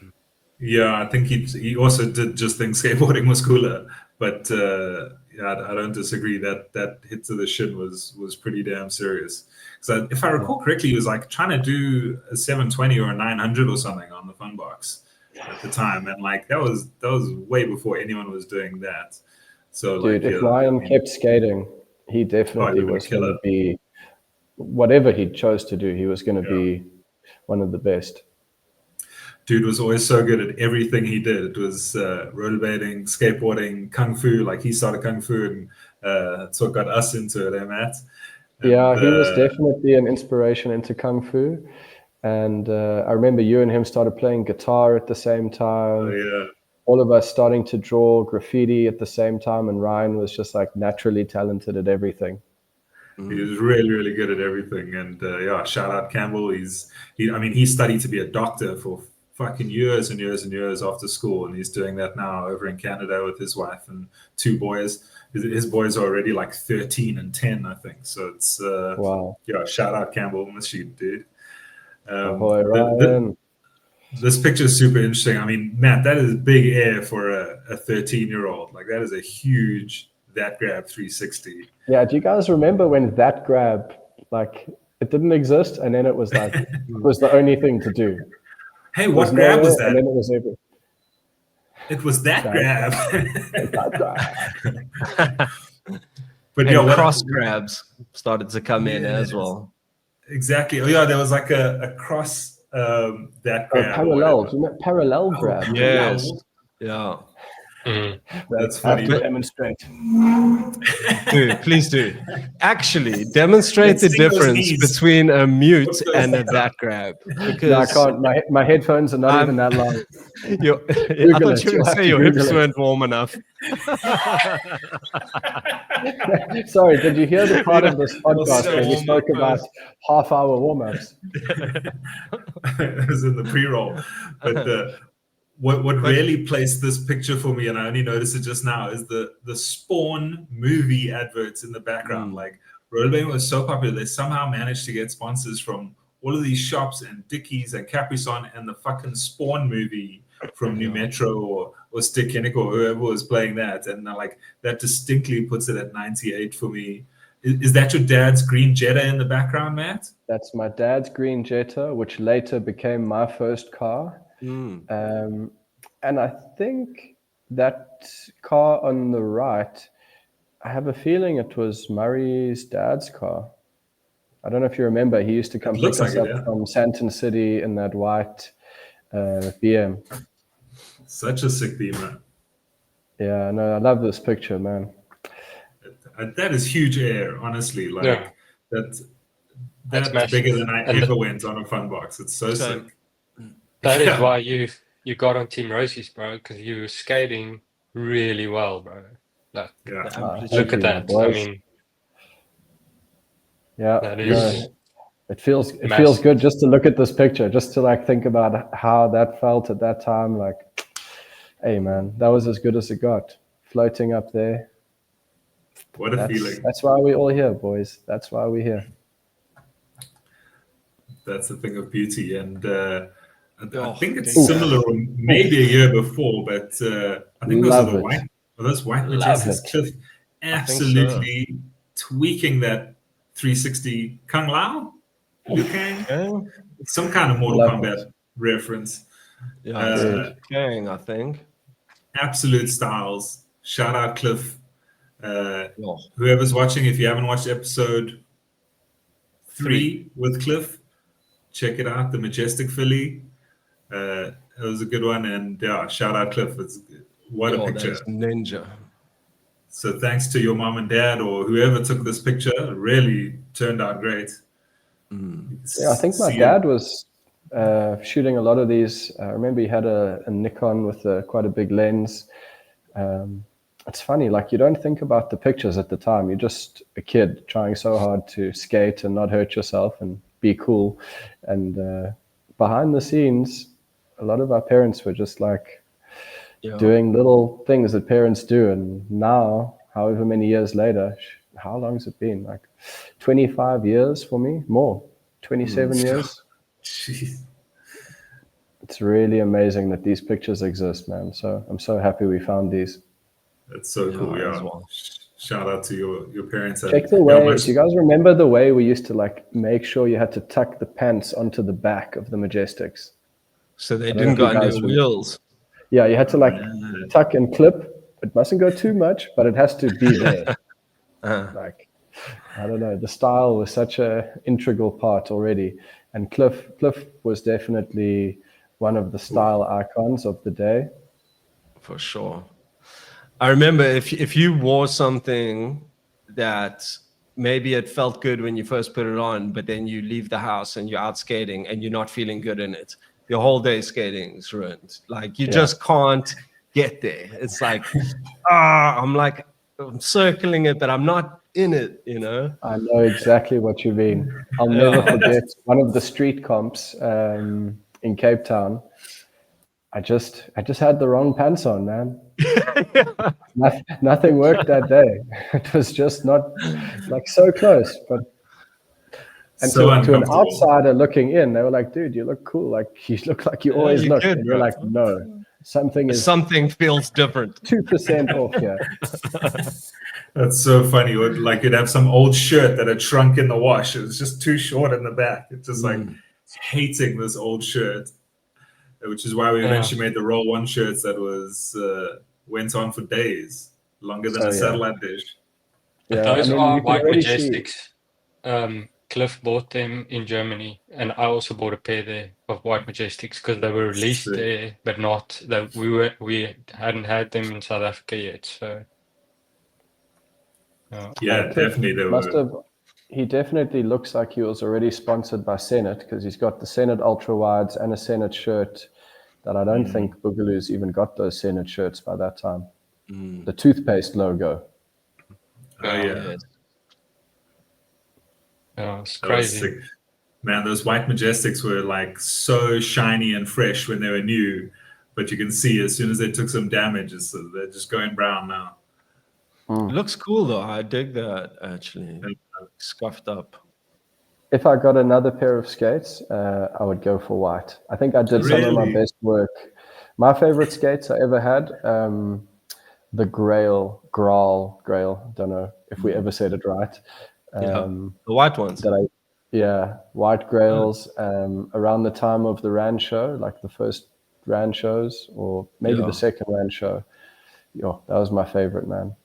Yeah, I think he also did just think skateboarding was cooler, but I don't disagree that hit to the shin was pretty damn serious. So if I recall correctly, he was like trying to do a 720 or a 900 or something on the fun box at the time, and like that was way before anyone was doing that. So dude, if Ryan kept skating, he definitely was going to be whatever he chose to do. He was going to be one of the best. Dude was always so good at everything he did. It was rollerblading, skateboarding, kung fu. Like he started kung fu, and that's what got us into it, Matt. And, he was definitely an inspiration into kung fu. And I remember you and him started playing guitar at the same time. Oh, yeah. All of us starting to draw graffiti at the same time, and Ryan was just like naturally talented at everything. He was really, really good at everything. And shout out Campbell. He studied to be a doctor for fucking years and years and years after school, and he's doing that now over in Canada with his wife and 2 boys. His boys are already like 13 and 10, I think. So it's wow. Yeah, shout out Campbell, miss you, dude. Boy, Ryan. This picture is super interesting. I mean, Matt, that is big air for a 13-year-old. Like that is a huge that grab 360. Yeah, do you guys remember when that grab, like it didn't exist, and then it was like it was the only thing to do? Hey, what grab was that? And then it was everything. It was that grab. But cross grabs started to come in as well. Exactly. Oh yeah, there was like a cross that grab. Parallel. Do you know parallel grab? Yes. Yeah. That's funny. To demonstrate. Dude, please do. Actually, demonstrate the difference between a mute and a that grab. Because no, I can't. My headphones are not even that long. I thought you were going to say your hips weren't warm enough. Sorry, did you hear the part of this podcast where we spoke about half-hour warm-ups? It was in the pre-roll. But what really placed this picture for me, and I only noticed it just now, is the Spawn movie adverts in the background. Like rollerblading was so popular, they somehow managed to get sponsors from all of these shops and Dickies and Capri-Sun and the fucking Spawn movie from New Metro or Stick Kinnick or whoever was playing that. And like that distinctly puts it at 98 for me. Is that your dad's green Jetta in the background, Matt? That's my dad's green Jetta, which later became my first car. And I think that car on the right, I have a feeling it was Murray's dad's car. I don't know if you remember, he used to come pick us up from Sandton City in that white BM. Such a sick beamer. Yeah, no, I love this picture, man. That is huge air, honestly. Like that's bigger than I ever went on a fun box. It's so sick. That is why you got on Team Roces, bro, because you were skating really well, bro. Like, look at that. I mean, that is it feels good just to look at this picture, just to like think about how that felt at that time. Like, hey man, that was as good as it got, floating up there. What a feeling. That's why we're all here, boys. That's why we're here. That's the thing of beauty. And I think it's similar, or maybe a year before, but I think those white Majestic Cliff absolutely tweaking that 360 Kung Lao. Liu Kang? Some kind of Mortal Kombat reference. Yeah, Kang, I think. Absolute styles. Shout out Cliff. Whoever's watching, if you haven't watched episode 3 with Cliff, check it out. The Majestic Filly. It was a good one, and shout out Cliff. What a picture. Ninja. So thanks to your mom and dad or whoever took this picture. It really turned out great. Yeah, I think my dad was shooting a lot of these. I remember he had a Nikon with quite a big lens. It's funny, like you don't think about the pictures at the time. You're just a kid trying so hard to skate and not hurt yourself and be cool. And behind the scenes, a lot of our parents were just like doing little things that parents do. And now, however many years later, how long has it been? Like 25 years for me? More, 27 years. Jeez. It's really amazing that these pictures exist, man. So I'm so happy we found these. That's so cool, yeah. Well. Shout out to your parents. Check the way. Do you guys remember the way we used to like make sure you had to tuck the pants onto the back of the Majestics? So they didn't go under the wheels. Yeah, you had to like tuck and clip. It mustn't go too much, but it has to be there. Like, I don't know. The style was such a integral part already. And Cliff was definitely one of the style icons of the day. For sure. I remember if you wore something that maybe it felt good when you first put it on, but then you leave the house and you're out skating and you're not feeling good in it, your whole day skating is ruined. Like you just can't get there. It's like, I'm circling it, but I'm not in it, you know? I know exactly what you mean. I'll never forget one of the street comps in Cape Town. I just had the wrong pants on, man. Nothing worked that day. It was just not like so close, but to an outsider looking in, they were like, "Dude, you look cool. Like you look like you always look." Good, and you're like, "No, something feels different. 2% off here." That's so funny. Like you'd have some old shirt that had shrunk in the wash. It was just too short in the back. It's just like hating this old shirt. Which is why we eventually made the Roll One shirts that was went on for days, longer than a satellite dish. Yeah, those are white Majestics. Cliff bought them in Germany, and I also bought a pair there of white Majestics because they were released there, but not that we hadn't had them in South Africa yet. So definitely they were. He definitely looks like he was already sponsored by Senate because he's got the Senate ultra wides and a Senate shirt that I don't think Boogaloos even got those Senate shirts by that time. The toothpaste logo. Oh yeah. Oh, it's crazy. Man, those white Majestics were like so shiny and fresh when they were new, but you can see as soon as they took some damage, they're just going brown now. It looks cool though. I dig that actually. Scuffed up. If I got another pair of skates, I would go for white. I think I did some of my best work. My favorite skates I ever had, the Grail. Don't know if we ever said it right. The white ones. White Grails. Around the time of the Rand show, like the first Rand shows, or maybe the second Rand show. That was my favorite, man.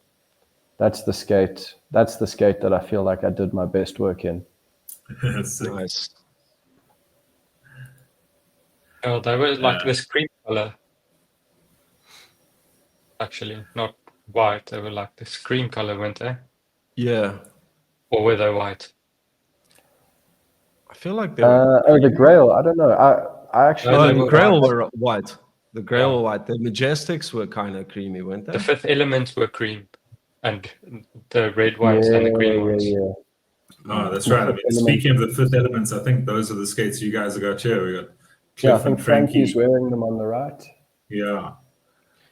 That's the skate that I feel like I did my best work in. Nice. Oh, they were like this cream color. Actually, not white. They were like this cream color, weren't they? Yeah. Or were they white? I feel like they were... the Grail. I don't know. I actually... the Grail were white. The Grail were white. The Majestics were kind of creamy, weren't they? The Fifth Elements were cream. And the red ones and the green ones. Oh, that's right. I mean, speaking of the Fifth Elements, I think those are the skates you guys have got here. We got Cliff I think and Frankie. Frankie's wearing them on the right. Yeah.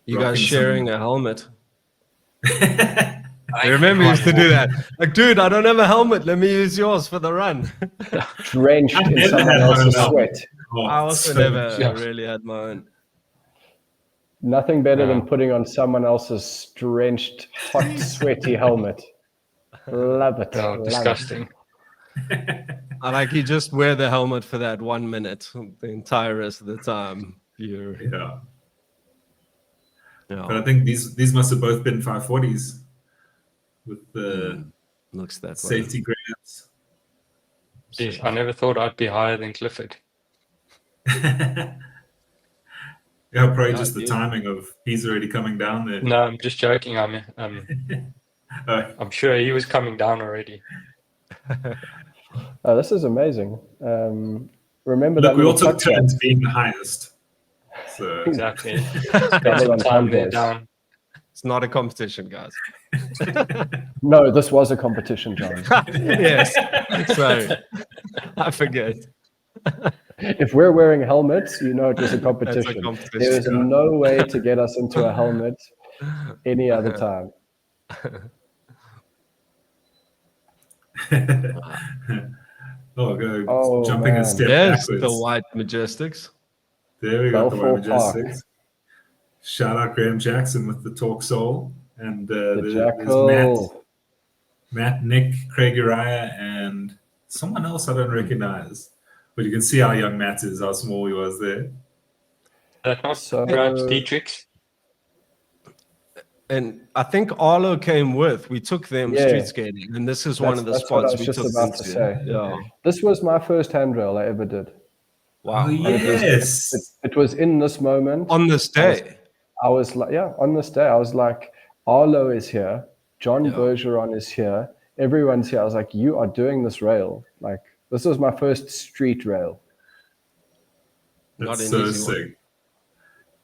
You guys sharing a helmet. I remember you used to do that. Like, dude, I don't have a helmet. Let me use yours for the run. Drenched in someone else's sweat. I also never really had my own. Nothing better than putting on someone else's drenched, hot, sweaty helmet. Love it. Oh, disgusting. I like you just wear the helmet for that 1 minute. The entire rest of the time, you're yeah. But I think these must have both been 540s with the looks that safety grabs. Jeez, I never thought I'd be higher than Clifford. Yeah, probably just the timing of he's already coming down there. No, I'm just joking. I'm sure he was coming down already. Oh, this is amazing. Remember Look, that we all little took turns being the highest. So Exactly. Spend some time there down. It's not a competition, guys. No, this was a competition, John. Yes. Sorry. I forget. If we're wearing helmets, you know it was a competition. That's a competition. There is no way to get us into a helmet any other time. Jumping a step There's backwards. the white Majestics. There we go, the white Park. Majestics. Shout out Graham Jackson with the Talk Soul. And there's Matt, Nick, Craig Uriah, and someone else I don't recognize. But you can see how young Matt is, how small he was there. That's not Grant Dietrichs. And I think Arlo came with. We took them street skating, and this is one of the spots we took them to. Yeah. This was my first handrail I ever did. Wow. Oh, yes. It was in this moment. On this day. I was like, on this day, I was like, Arlo is here. John Bergeron is here. Everyone's here. I was like, you are doing this rail. Like, this was my first street rail. That's so sick.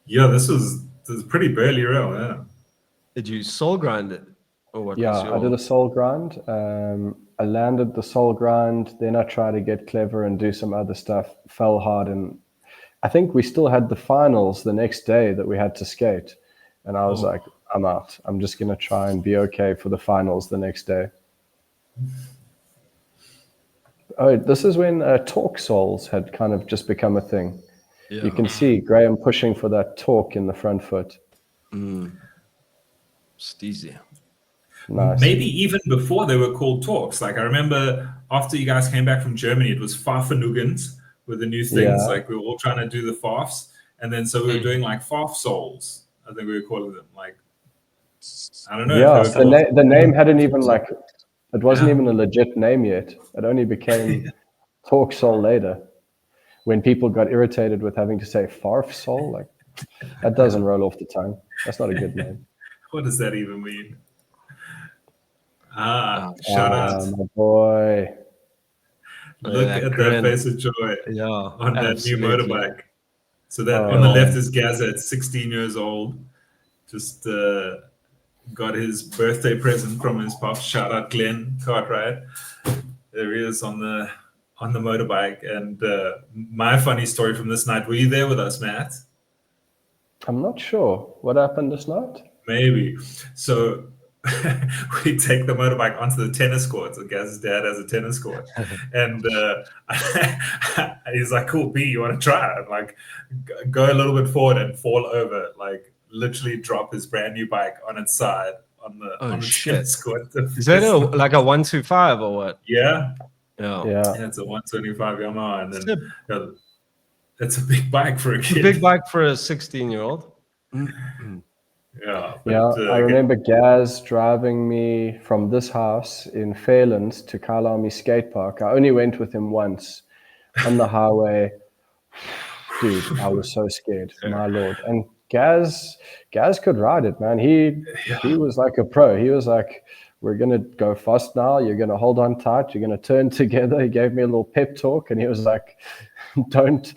Yeah, this was pretty burly rail, yeah. Did you soul grind it? Or what I did a soul grind. I landed the soul grind. Then I tried to get clever and do some other stuff. Fell hard. And I think we still had the finals the next day that we had to skate. And I was like, I'm out. I'm just going to try and be okay for the finals the next day. Oh, this is when torque soles had kind of just become a thing. Yeah. You can see Graham pushing for that torque in the front foot. It's easy. Nice. Maybe even before they were called talks. Like I remember after you guys came back from Germany, it was Farfanugans with the new things. Yeah. Like we were all trying to do the farfs. And then so we were doing like farf soles. I think we were calling them like, I don't know. Yeah, the name hadn't even like, it wasn't even a legit name yet. It only became Talk Soul later when people got irritated with having to say farf soul. Like that doesn't roll off the tongue. That's not a good name. What does that even mean? Shout out. My boy. Look at that face of joy on that new motorbike. So that on the left is Gazza at 16 years old. Just got his birthday present from his pop. Shout out Glenn Cartwright. There he is on the motorbike. And my funny story from this night. Were you there with us, Matt? I'm not sure. What happened this night? Maybe. So we take the motorbike onto the tennis court. So Gaz's dad has a tennis court. And he's like, cool, B, you want to try it? Like, go a little bit forward and fall over. Like, literally drop his brand new bike on its side on the tennis court. Is that like a 125 or what? Yeah. Yeah. It's a 125 Yamaha. And then it's a big bike for a kid. Big bike for a 16-year-old. Yeah. I remember Gaz driving me from this house in Fairlands to Kyalami skatepark. I only went with him once on the highway. Dude, I was so scared. My Lord. And Gaz could ride it, man. He was like a pro. He was like, we're going to go fast now. You're going to hold on tight. You're going to turn together. He gave me a little pep talk and he was like, don't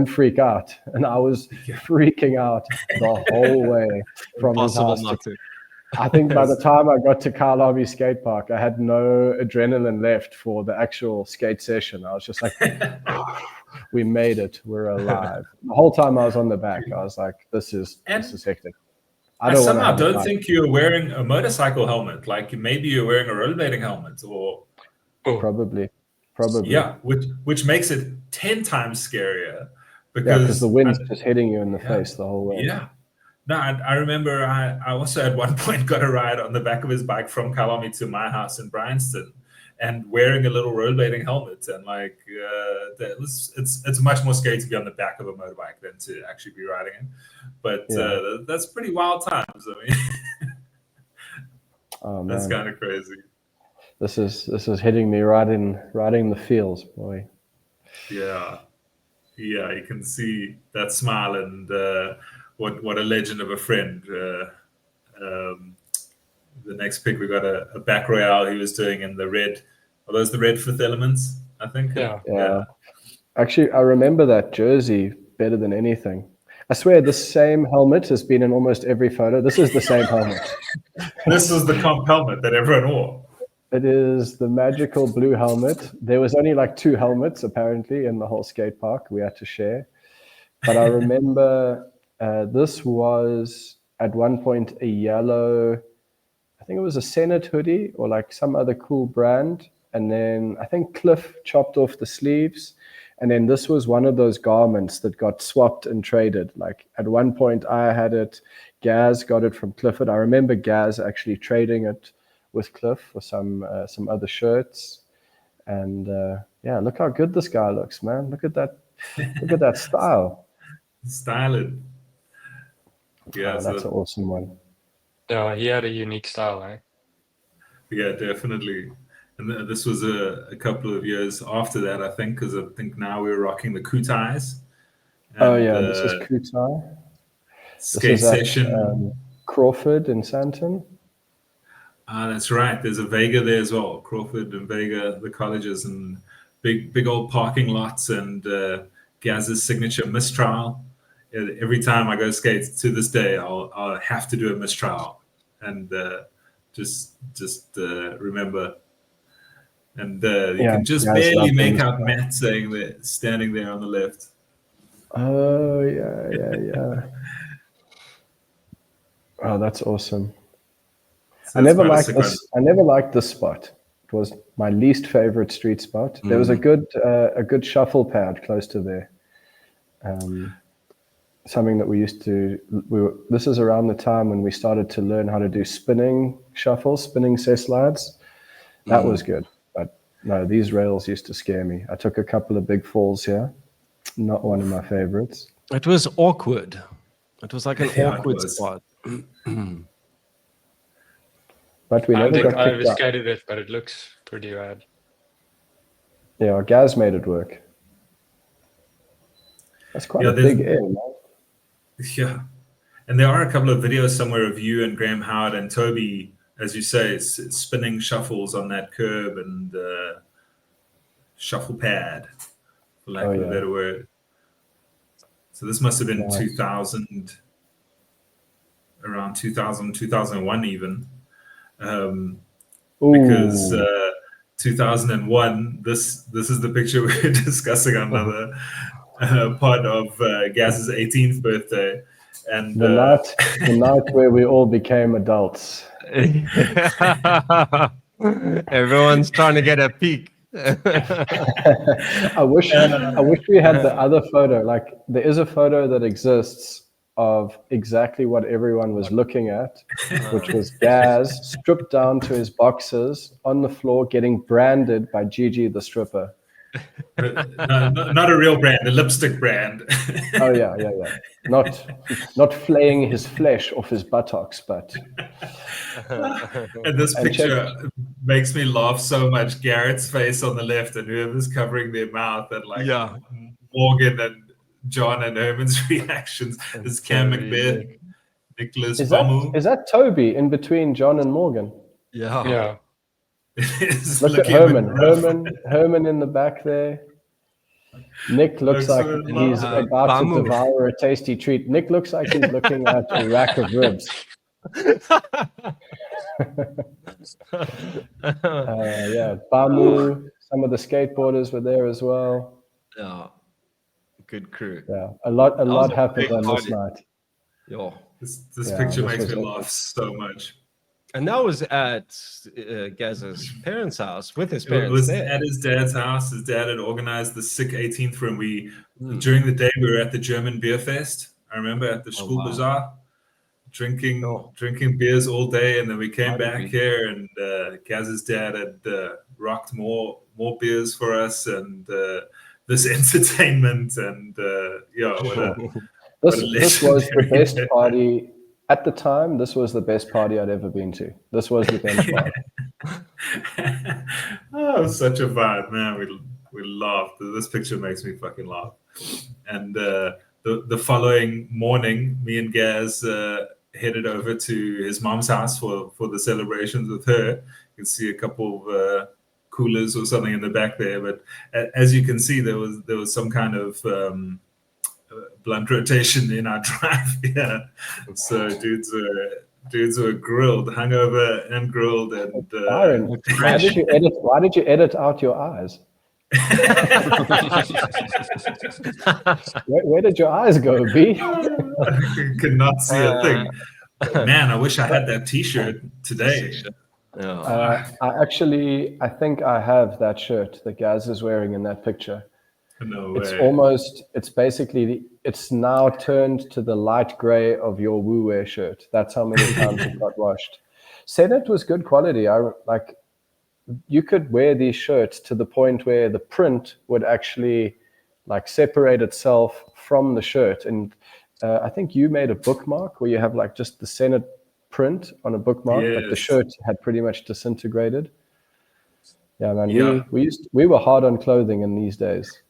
freak out. And I was freaking out the whole way from his house. I think by the time I got to Kyalami skate park, I had no adrenaline left for the actual skate session. I was just like, we made it. We're alive. The whole time I was on the back, I was like, this is hectic. I somehow don't think you're wearing a motorcycle helmet. Like maybe you're wearing a rollerblading helmet or probably. Yeah, which makes it 10 times scarier because the wind's just hitting you in the face the whole way. Yeah. No, I remember I also at one point got a ride on the back of his bike from Kyalami to my house in Bryanston. and wearing a little rollerblading helmet, and like it's much more scary to be on the back of a motorbike than to actually be riding it. But that's pretty wild times. I mean, oh, that's kind of crazy. This is hitting me right in the feels, boy. Yeah, you can see that smile, and what a legend of a friend. The next pick, we got a back royale he was doing in the red. Are those the red Fifth Elements, I think? Yeah. Actually, I remember that jersey better than anything. I swear this same helmet has been in almost every photo. This is the same helmet. This is the comp helmet that everyone wore. It is the magical blue helmet. There was only like 2 helmets, apparently, in the whole skate park we had to share. But I remember this was, at one point, a yellow... I think it was a Senate hoodie or like some other cool brand. And then I think Cliff chopped off the sleeves. And then this was one of those garments that got swapped and traded. Like at one point I had it, Gaz got it from Clifford. I remember Gaz actually trading it with Cliff for some other shirts. And look how good this guy looks, man. Look at that style. Styling. Yeah, that's an awesome one. Yeah, he had a unique style, eh? Yeah, definitely. And this was a couple of years after that, I think, because I think now we're rocking the kutais. This is kutai. Skate session. At, Crawford in Sandton. That's right. There's a Vega there as well. Crawford and Vega, the colleges, and big old parking lots, and Gaz's signature mistrial. Every time I go skate to this day, I'll have to do a mistrial, and just remember. And you can just barely make out Matt standing there on the left. Oh yeah. Oh, that's awesome. So I never liked this spot. It was my least favorite street spot. There was a good shuffle pad close to there. Something that we used to. This is around the time when we started to learn how to do spinning slides. That was good. But no, these rails used to scare me. I took a couple of big falls here. Not one of my favorites. It was awkward. It was like an awkward spot. But we I never think got I kicked out. skated it, but it looks pretty rad. Yeah, Gaz made it work. That's quite a big air, man. Yeah. And there are a couple of videos somewhere of you and Graham Howard and Toby, as you say, spinning shuffles on that curb and shuffle pad, for lack of a better word. So this must have been 2000, around 2000, 2001 even. Because 2001, this is the picture we're discussing on another part of Gaz's 18th birthday. And the night where we all became adults. Everyone's trying to get a peek. I wish we had the other photo. Like there is a photo that exists of exactly what everyone was looking at, which was Gaz stripped down to his boxers on the floor getting branded by Gigi the stripper. No, not a real brand, a lipstick brand. Oh yeah. Not flaying his flesh off his buttocks, but. And this picture makes me laugh so much. Garrett's face on the left, and whoever's covering their mouth, and Morgan and John and Herman's reactions. Is Cam McBeth, Nicholas Bamu. Is that Toby in between John and Morgan? Yeah. Look at Herman in the back there. Nick looks like he's about to devour a tasty treat. Nick looks like he's looking at a rack of ribs. Bamu, some of the skateboarders were there as well. Yeah, good crew. Yeah, a lot happened on this night. Yeah, this picture makes me laugh so much. And that was at Gaz's parents' house with his parents. It was at his dad's house. His dad had organized the sick 18th for him. During the day we were at the German Beer Fest. I remember at the School Bazaar. drinking beers all day, and then we came back here, and Gaz's dad had rocked more beers for us, and this entertainment, and this was the best party at the time. This was the best party I'd ever been to. This was the benchmark. Oh, it was such a vibe, man. We laughed. This picture makes me fucking laugh. And the following morning, me and Gaz headed over to his mom's house for the celebrations with her. You can see a couple of coolers or something in the back there. But as you can see, there was some kind of blunt rotation in our drive. Yeah. So dudes were grilled, hungover and grilled. And Byron, why did you edit out your eyes? Where did your eyes go, B? I could not see a thing. Man, I wish I had that T-shirt today. I think I have that shirt that Gaz is wearing in that picture. No way. It's now turned to the light gray of your Wu Wear shirt. That's how many times it got washed. Said it was good quality. You could wear these shirts to the point where the print would actually like separate itself from the shirt. And I think you made a bookmark where you have like just the center print on a bookmark, but the shirt had pretty much disintegrated. Yeah, man. Yeah. We were hard on clothing in these days.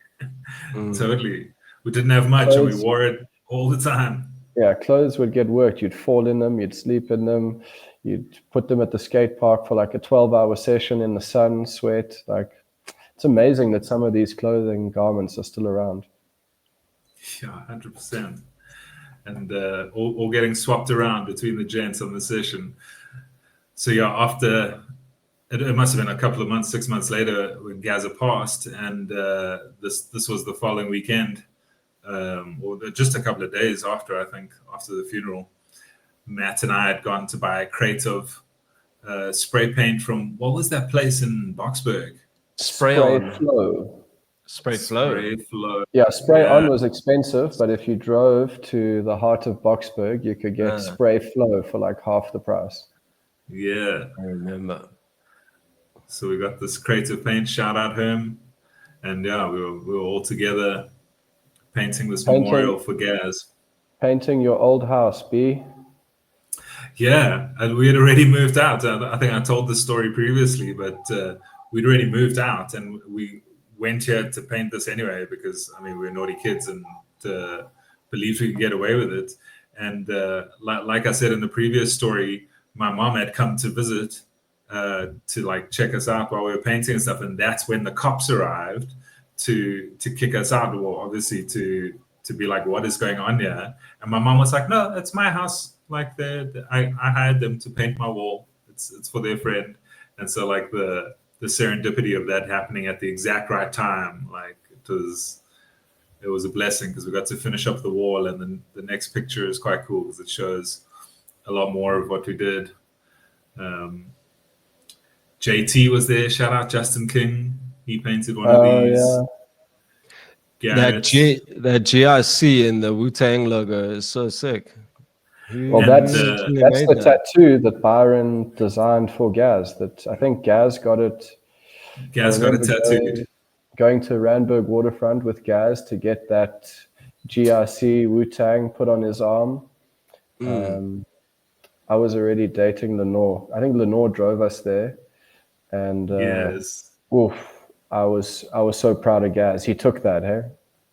Totally. We didn't have much, and we wore it all the time. Yeah, clothes would get worked. You'd fall in them, you'd sleep in them, you'd put them at the skate park for like a 12-hour session in the sun, sweat. Like, it's amazing that some of these clothing garments are still around. Yeah, 100%. And all getting swapped around between the gents on the session. So yeah, after it must have been a couple of months, 6 months later, when Gazza passed, and this was the following weekend, or just a couple of days after, I think, after the funeral. Matt and I had gone to buy a crate of spray paint from, what was that place in Boksburg? Spray Flow. Spray Flow. Yeah, Spray On was expensive, but if you drove to the heart of Boksburg, you could get Spray Flow for like half the price. Yeah. I remember. So we got this crate of paint, shout out home. And yeah, we were all together painting this memorial for Gaz. Painting your old house, B. Yeah, and we had already moved out. I think I told this story previously, but we'd already moved out, and we went here to paint this anyway because, I mean, we were naughty kids and believed we could get away with it. And like I said in the previous story, my mom had come to visit to like check us out while we were painting and stuff, and that's when the cops arrived to kick us out. Well, obviously to be like, what is going on here? And my mom was like, no, it's my house. Like I hired them to paint my wall. It's for their friend. And so like the serendipity of that happening at the exact right time, like it was a blessing because we got to finish up the wall. And then the next picture is quite cool because it shows a lot more of what we did. JT was there. Shout out Justin King. He painted one of these. Yeah. That GRC in the Wu-Tang logo is so sick. Well, that's the tattoo that Byron designed for Gaz. That I think Gaz got it. Gaz got it tattooed. Going to Randburg waterfront with Gaz to get that GRC Wu-Tang put on his arm. I was already dating Lenore. I think Lenore drove us there, and I was so proud of Gaz. He took that. Hey,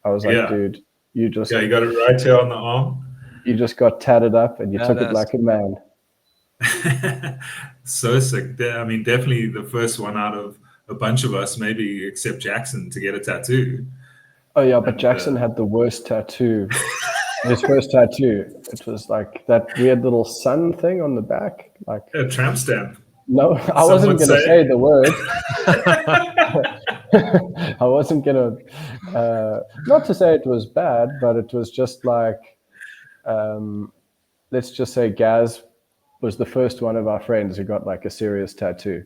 I was like, dude, you just you got it right here on the arm. You just got tatted up and you took it like a man. So sick. I mean, definitely the first one out of a bunch of us, maybe except Jackson, to get a tattoo. Oh yeah, but Jackson had the worst tattoo. His first tattoo. It was like that weird little sun thing on the back. Like a tramp stamp. No, I wasn't going to say the word. I wasn't going to, not to say it was bad, but it was just like, let's just say Gaz was the first one of our friends who got like a serious tattoo.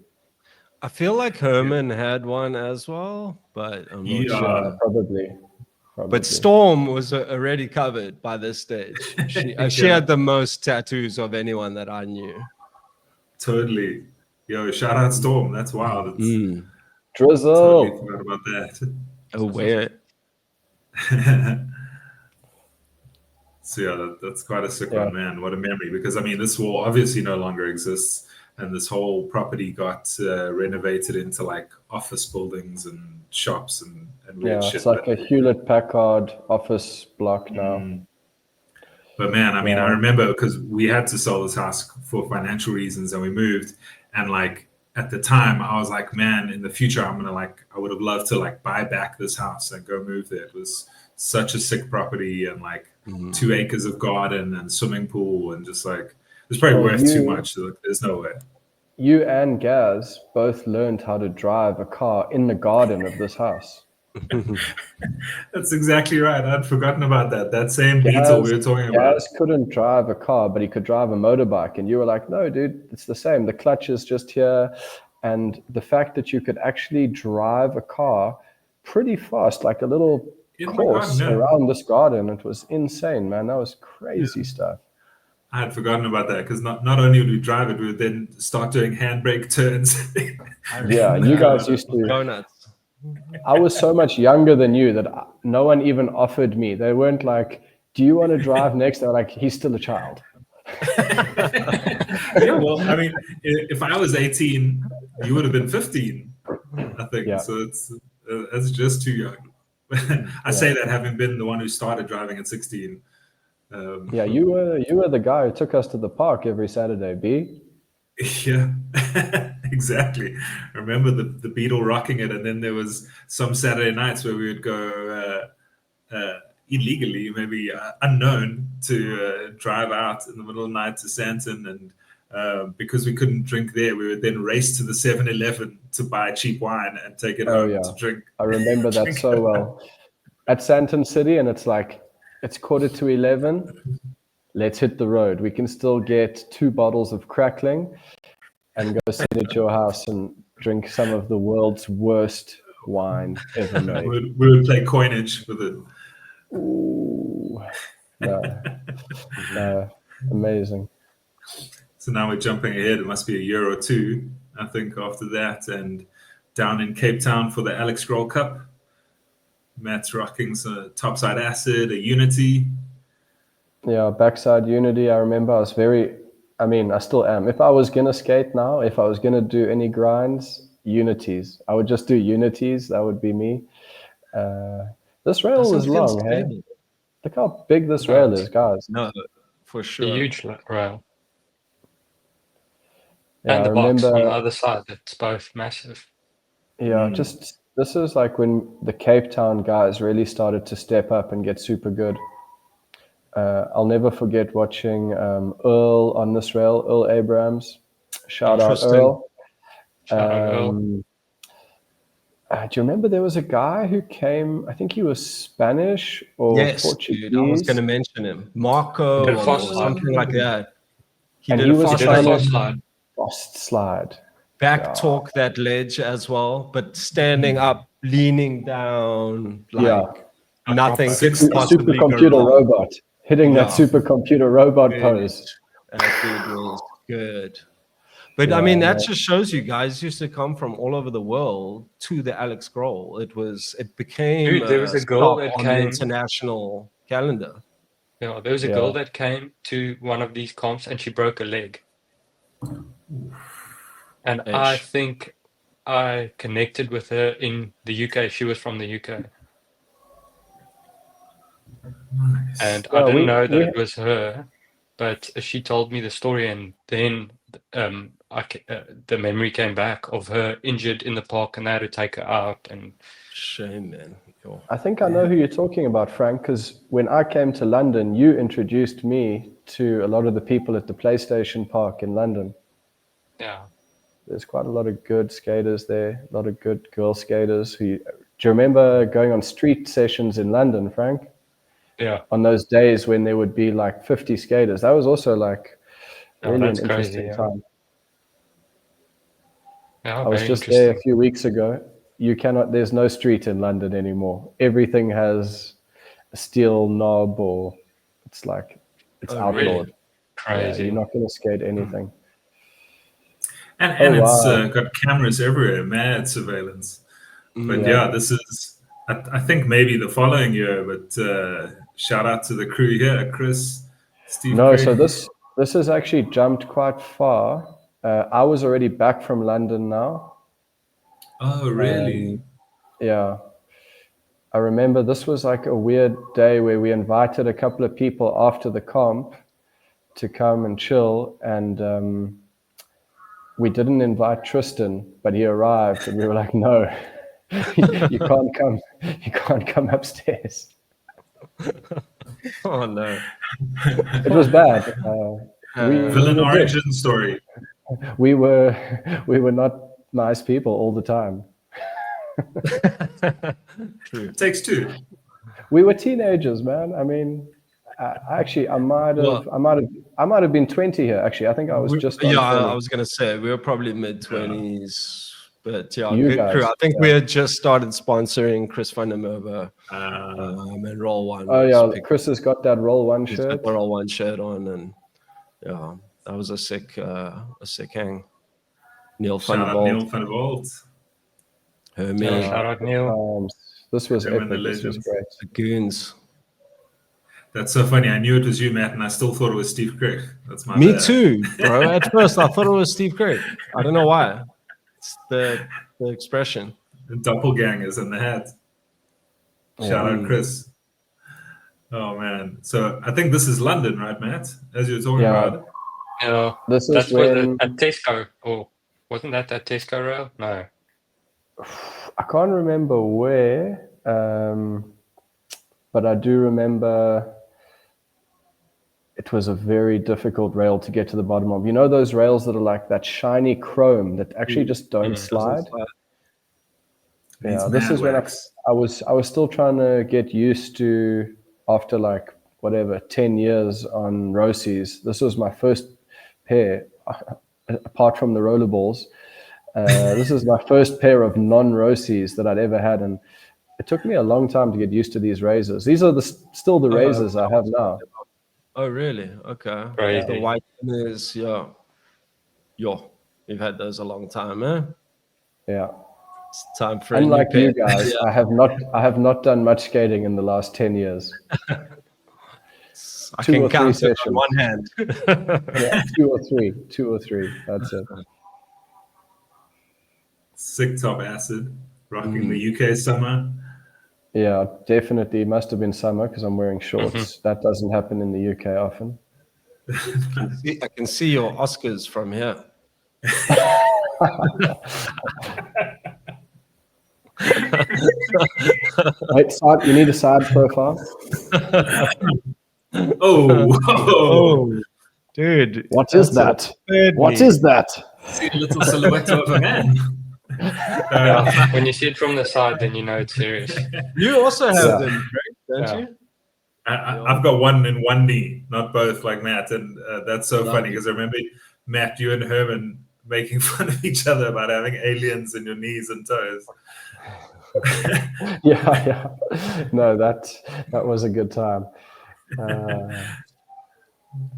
I feel like Herman had one as well, but I'm not sure. Probably. Probably. But Storm was already covered by this stage. She had the most tattoos of anyone that I knew. Totally. Yo, shout out Storm. That's wild. Drizzle. Totally forgot about that. Oh, where? So yeah, that's quite a sick one, man. What a memory. Because I mean, this wall obviously no longer exists, and this whole property got renovated into like office buildings and shops and weird shit. It's like a Hewlett-Packard office block now. But man, I mean, I remember because we had to sell this house for financial reasons, and we moved. And like at the time, I was like, man, in the future, I would have loved to like buy back this house and go move there. It was such a sick property, and like 2 acres of garden and swimming pool, and just like it's probably worth too much. So, like, there's no way. You and Gaz both learned how to drive a car in the garden of this house. That's exactly right. I'd forgotten about that. That same Beetle we were talking about. Gaz couldn't drive a car, but he could drive a motorbike. And you were like, no, dude, it's the same. The clutch is just here. And the fact that you could actually drive a car pretty fast, like a little course around this garden, it was insane, man. That was crazy stuff. I had forgotten about that because not only would we drive it, we would then start doing handbrake turns. You guys used to go nuts. I was so much younger than you that no one even offered me. They weren't like, do you want to drive next? They were like, he's still a child. Yeah, well, I mean, if I was 18, you would have been 15, I think. Yeah. So that's just too young. I say that having been the one who started driving at 16. You were the guy who took us to the park every Saturday, B. Yeah, exactly. I remember the Beetle rocking it, and then there was some Saturday nights where we would go illegally, maybe unknown, to drive out in the middle of the night to Sandton, and because we couldn't drink there, we would then race to the 7-Eleven to buy cheap wine and take it home to drink. I remember that so well. At Sandton City, and it's like, it's 11:15. Let's hit the road. We can still get 2 bottles of crackling and go sit at your house and drink some of the world's worst wine ever made. We would play coinage with it. Ooh, no, amazing. So now we're jumping ahead. It must be a year or two, I think, after that. And down in Cape Town for the Alex Grohl Cup, Matt's rocking some topside acid, a Unity. Yeah, backside Unity. I remember I still am. If I was going to skate now, if I was going to do any grinds, Unities. I would just do Unities. That would be me. This rail is long, hey? Look how big this rail is, guys. No, for sure. A huge rail. Yeah, and the box on the other side, it's both massive. Yeah, this is like when the Cape Town guys really started to step up and get super good. I'll never forget watching Earl on this rail, Earl Abrams. Shout out Earl. Do you remember there was a guy who came, I think he was Spanish or Portuguese? Dude, I was going to mention him. Marco or something like that. He did a fast slide. Back talk that ledge as well, but standing up, leaning down, like nothing. Supercomputer robot. Hitting that supercomputer robot pose. That was good. But I mean, that just shows you guys used to come from all over the world to the Alex Grohl. It became there was a girl that came on the international calendar. Yeah, there was a girl that came to one of these comps and she broke a leg. And I think I connected with her in the UK. She was from the UK. Nice. And I didn't know that it was her, but she told me the story, and then the memory came back of her injured in the park, and they had to take her out. And shame, man. I think I know who you're talking about, Frank, because when I came to London, you introduced me to a lot of the people at the PlayStation Park in London. Yeah. There's quite a lot of good skaters there, a lot of good girl skaters. Do you remember going on street sessions in London, Frank? Yeah. On those days when there would be like 50 skaters. That was also like really an interesting time. Yeah, I was just there a few weeks ago. There's no street in London anymore. Everything has steel knob, or it's outlawed. Really? Crazy. You're not going to skate anything. And it's got cameras everywhere, mad surveillance. But this is, I think maybe the following year, but shout out to the crew here, Chris, Steve. No, so this has actually jumped quite far. I was already back from London now. Oh, really? Yeah. I remember this was like a weird day where we invited a couple of people after the comp to come and chill, and we didn't invite Tristan, but he arrived, and we were like, no, you can't come upstairs. Oh no, it was bad. Villain origin story. We were not nice people all the time. True. It takes two. We were teenagers, man. I mean, actually, I might have been 20 here. Actually, I think I was just. I was gonna say we were probably mid-20s, but yeah, You good guys, crew. I think we had just started sponsoring Chris van der Merwe and Roll One. Oh yeah, Chris has got that Roll One He's shirt. got the Roll One shirt on, and yeah, that was a sick hang. Neil van der Volt. Shout out Neil. This was epic. the This was legends. great. The goons. That's so funny. I knew it was you, Matt, and I still thought it was Steve Craig. That's my Me bad. too, bro. At first, I thought it was Steve Craig. I don't know why. It's the expression. The doppelgangers in the hat. Shout out Chris. Oh man. So I think this is London, right, Matt? As you were talking about. Yeah. That's when at Tesco. Oh, wasn't that at Tesco Rail? No. I can't remember where, but I do remember it was a very difficult rail to get to the bottom of. You know those rails that are like that shiny chrome that actually just don't slide? Yeah, this is when I was still trying to get used to, after like whatever 10 years on Roces. This was my first pair, apart from the rollerballs. This is my first pair of non-Roces that I'd ever had, and it took me a long time to get used to these razors. These are still the razors I have now. Oh, really? Okay. Crazy. The white is, you've had those a long time, eh? Yeah. It's time for Unlike a new you pair. guys, I have not done much skating in the last 10 years. I 2 can or 3 count it sessions. on one hand. Yeah, 2 or 3. That's it. Sick top acid, rocking the UK summer. Yeah, definitely. Must have been summer because I'm wearing shorts. That doesn't happen in the UK often. I can see your Oscars from here. Wait, you need a side profile. Oh, dude. What is that? What is that? See a little silhouette of a man. When you see it from the side, then you know it's serious. You also have them, Greg, don't you? I've got one in one knee, not both like Matt. And that's so funny because I remember, Matt, you and Herman making fun of each other about having aliens in your knees and toes. Yeah. No, that was a good time.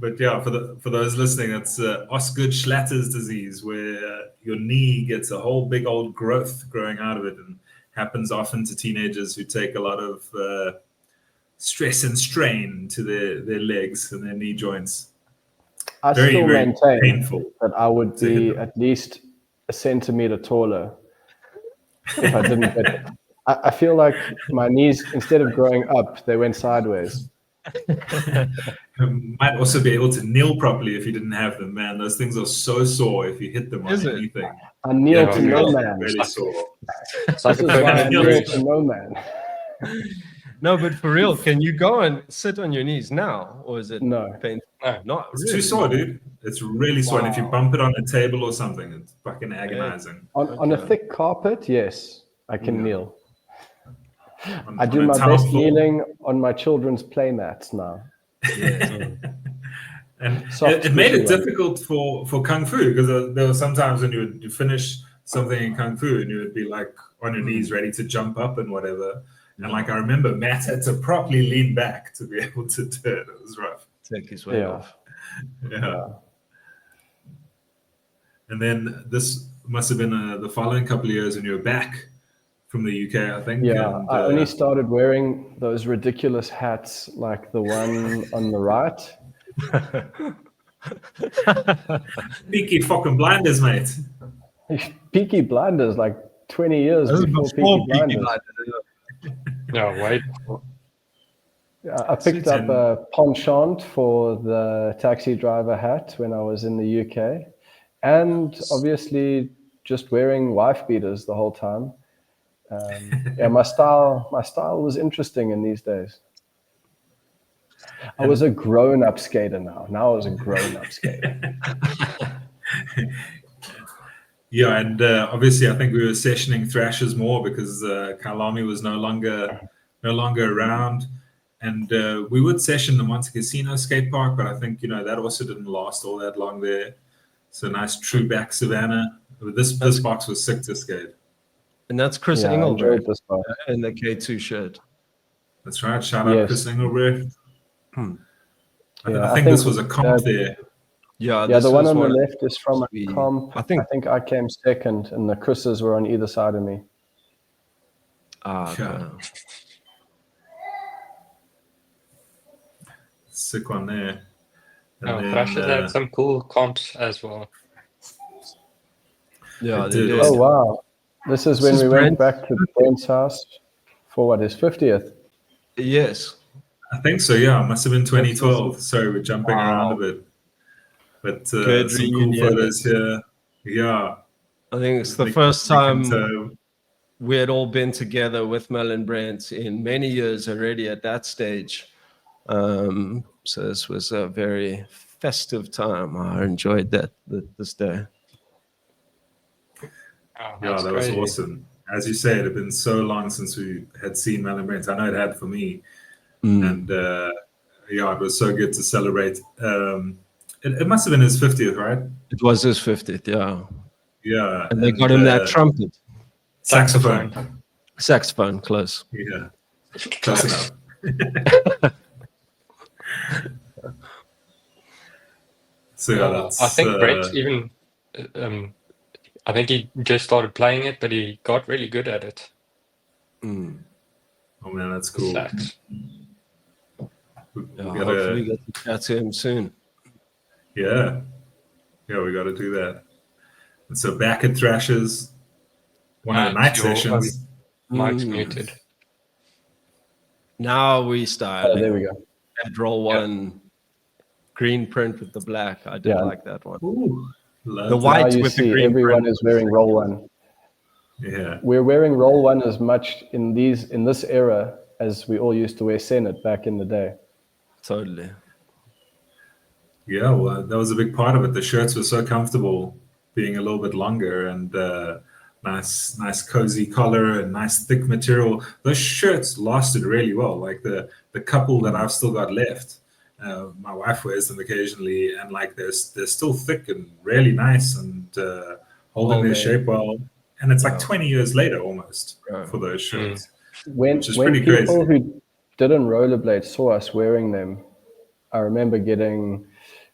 But yeah, for those listening, it's Osgood-Schlatter's disease, where your knee gets a whole big old growth growing out of it, and happens often to teenagers who take a lot of stress and strain to their legs and their knee joints. I still maintain painful. that I would be at least a centimeter taller if I didn't get it. I feel like my knees, instead of growing up, they went sideways. Might also be able to kneel properly if you didn't have them, man. Those things are so sore if you hit them on anything. I kneel to no man. Really sore. It's like This is why I kneel to no man. No, but for real, can you go and sit on your knees now, or is it painful? No, not It's really. too sore, dude. It's really sore. And if you bump it on a table or something, it's fucking agonizing. On a thick carpet, yes, I can kneel. I do on a my towel best floor. kneeling on my children's play mats now. And Soft it made it squishy one. difficult for Kung Fu, because there were sometimes when you finish something in Kung Fu and you would be like on your knees ready to jump up and whatever. And like I remember, Matt had to properly lean back to be able to do it. It was rough. Take his weight off. Yeah. And then this must have been the following couple of years when you were back from the UK, I think. Yeah, and, I only started wearing those ridiculous hats like the one on the right. Peaky fucking blinders, mate. Peaky Blinders, like 20 years before Peaky Blinders. No, wait. I picked up a penchant for the taxi driver hat when I was in the UK, and obviously just wearing wife beaters the whole time. Yeah, my style was interesting in these days. I was a grown-up skater now. Now I was a grown-up skater. Yeah, and obviously I think we were sessioning thrashers more because Kyalami was no longer around. And we would session the Monte Cassino skate park, but I think, that also didn't last all that long there. So nice true back Savannah. This box was sick to skate. And that's Chris Engelbrecht in the K2 shirt. That's right. Shout out Chris Engelbrecht. I think this was a comp there. Yeah, the one on the left is from a comp. I think I came second, and the Chris's were on either side of me. Okay. Sick one there. Thrashers had some cool comps as well. Yeah, they did. Oh, wow. This is when we went back to Brent's house for his 50th. Yes. I think so, yeah. It must have been 2012. Sorry, we're jumping around a bit. But some cool photos here. Yeah. I think it's the first time we had all been together with Mel and Brent in many years already at that stage. So this was a very festive time. I enjoyed this day. Yeah, that was awesome. As you say, it had been so long since we had seen Mel and Brent. I know it had for me. And it was so good to celebrate. It must have been his 50th, right? It was his 50th, yeah. Yeah. And they got him that trumpet. Saxophone. Saxophone, close. Yeah. Close enough. So I think Brett even, I think he just started playing it, but he got really good at it. Oh man, that's cool. Sax. Hopefully get to chat to him soon. Yeah, we got to do that. And so back at Thrashers, one of the night sessions. Mike's muted. Now we start. There we go. That roll one green print with the black. I did like that one. Ooh, the white with the green everyone print. Is wearing roll one. Yeah, we're wearing roll one as much in this era as we all used to wear Senate back in the day. Totally. Yeah, well, that was a big part of it. The shirts were so comfortable, being a little bit longer, and nice cozy collar and nice thick material. Those shirts lasted really well. Like the couple that I've still got left, my wife wears them occasionally, and like they're still thick and really nice and holding their shape well. And it's like 20 years later almost for those shirts, which is pretty crazy. When people who didn't rollerblade saw us wearing them, I remember getting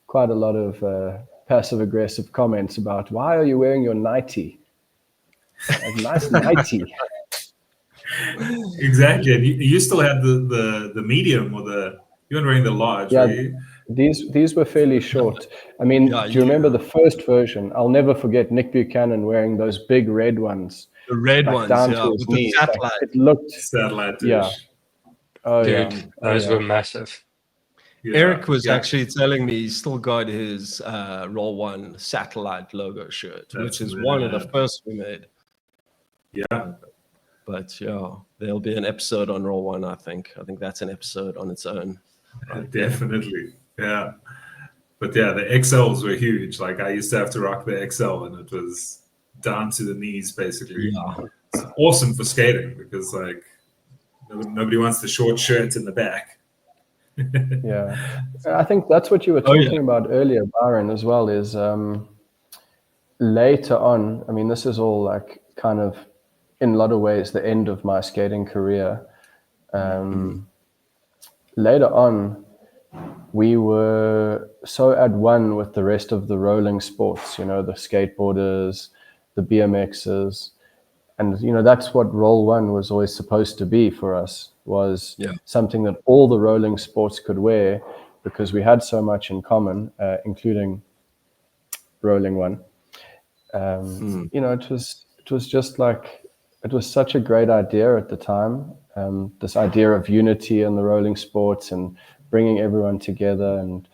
quite a lot of passive-aggressive comments about, why are you wearing your nightie? Like, nice nightie. Exactly. And you still had the medium, or you weren't wearing the large, were you? These were fairly short. I mean, do you remember the first version? I'll never forget Nick Buchanan wearing those big red ones. The red ones, down to his with knees. the satellite. Like, it looked satellite-ish. Yeah. Oh, dude, those were massive. Yeah. Eric was actually telling me he's still got his Roll One satellite logo shirt, which is one of the first we made. Yeah. But there'll be an episode on Roll One, I think. I think that's an episode on its own. Definitely. Yeah. But the XLs were huge. Like I used to have to rock the XL, and it was down to the knees basically. Yeah. It's awesome for skating because like nobody wants the short shirt in the back. Yeah, I think that's what you were talking about earlier, Byron, as well, is later on, I mean, this is all like kind of in a lot of ways the end of my skating career. Later on, we were so at one with the rest of the rolling sports, you know, the skateboarders, the BMXers. And, you know, that's what Roll One was always supposed to be for us, was something that all the rolling sports could wear, because we had so much in common, including Rolling One. You know, it was just like, it was such a great idea at the time. This idea of unity in the rolling sports and bringing everyone together. And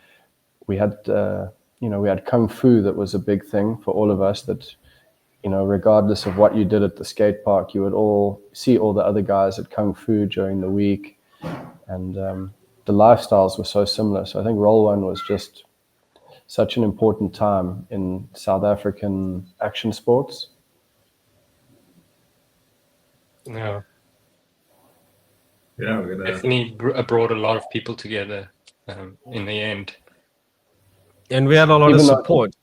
we had, you know, we had Kung Fu that was a big thing for all of us, that, you know, regardless of what you did at the skate park, you would all see all the other guys at Kung Fu during the week. And the lifestyles were so similar. So I think Roll One was just such an important time in South African action sports. Yeah. Yeah, we're gonna Definitely brought a lot of people together in the end. And we had a lot of support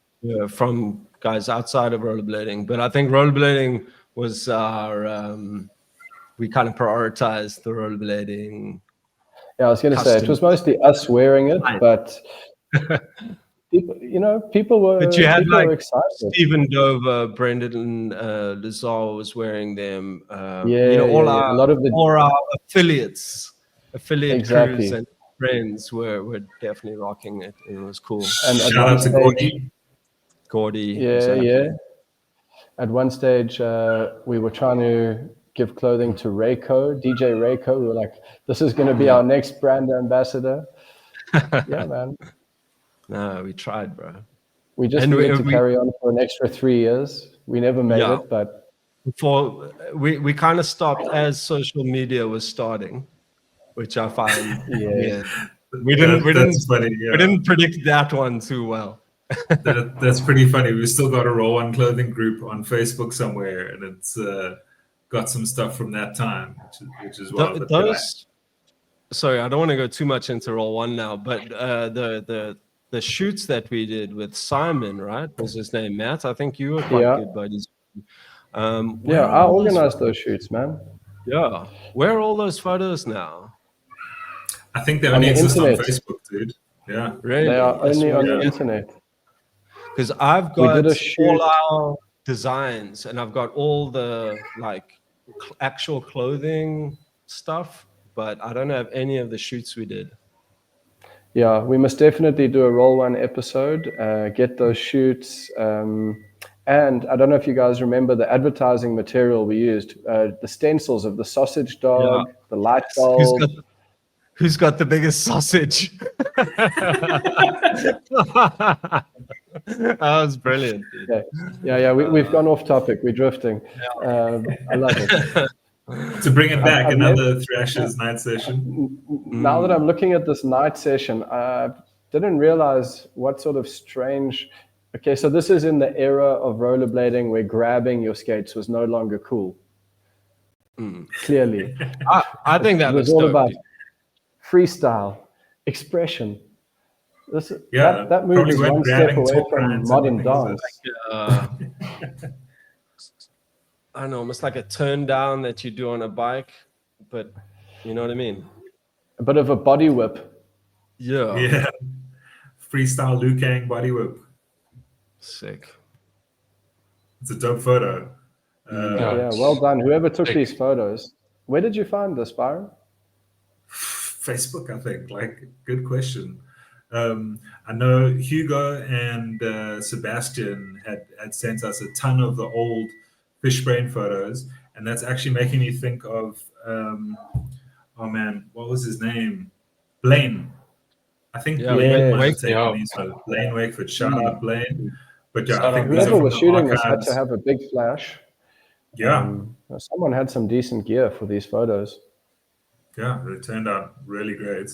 from guys outside of rollerblading. But I think rollerblading was our, we kind of prioritized the rollerblading. Yeah, I was going to say, it was mostly us wearing it, but people, you know, people were, but you had like excited. Stephen Dover, Brendan Lazar was wearing them. You know, a lot of our affiliate crews and friends were definitely rocking it. It was cool. And shout out to Gordy. Yeah, exactly. At one stage, we were trying to give clothing to Rayco, DJ Rayco. We were like, this is going to be our next brand ambassador. Yeah, man. No, we tried, bro. We just needed to carry on for an extra 3 years. We never made it, but before we kind of stopped as social media was starting, which I find we didn't predict that one too well. That's pretty funny. We've still got a Roll One clothing group on Facebook somewhere, and it's got some stuff from that time, which is wild. Sorry, I don't want to go too much into Roll One now, but the shoots that we did with Simon, right? Was his name Matt? I think you were quite good buddies. I organized those shoots, man. Yeah. Where are all those photos now? I think they only exist on Facebook, dude. Yeah. Really? They are only on the internet. Because I've got all our designs, and I've got all the like actual clothing stuff, but I don't have any of the shoots we did. Yeah, we must definitely do a Roll One episode, get those shoots. And I don't know if you guys remember the advertising material we used, the stencils of the sausage dog, the light bulb. Who's got the biggest sausage? That was brilliant. Dude. Yeah. We've gone off topic. We're drifting. I love it. To bring it back, another Thrashers night session. Now that I'm looking at this night session, I didn't realize what sort of strange... Okay, so this is in the era of rollerblading where grabbing your skates was no longer cool. Clearly. I think that was all about freestyle, expression. That move is one step away from modern dance. I don't know, almost like a turn down that you do on a bike, but you know what I mean? A bit of a body whip. Yeah. Freestyle Liu Kang body whip. Sick. It's a dope photo. Well done. Whoever took these photos. Where did you find this, Byron? Facebook, I think. Like, good question. I know Hugo and Sebastian had sent us a ton of the old Fishbrain photos, and that's actually making me think of what was his name? Blaine. I think Blaine Wakeford. Shout out Blaine. But I think whoever was shooting this had to have a big flash. Yeah. Someone had some decent gear for these photos. Yeah, they turned out really great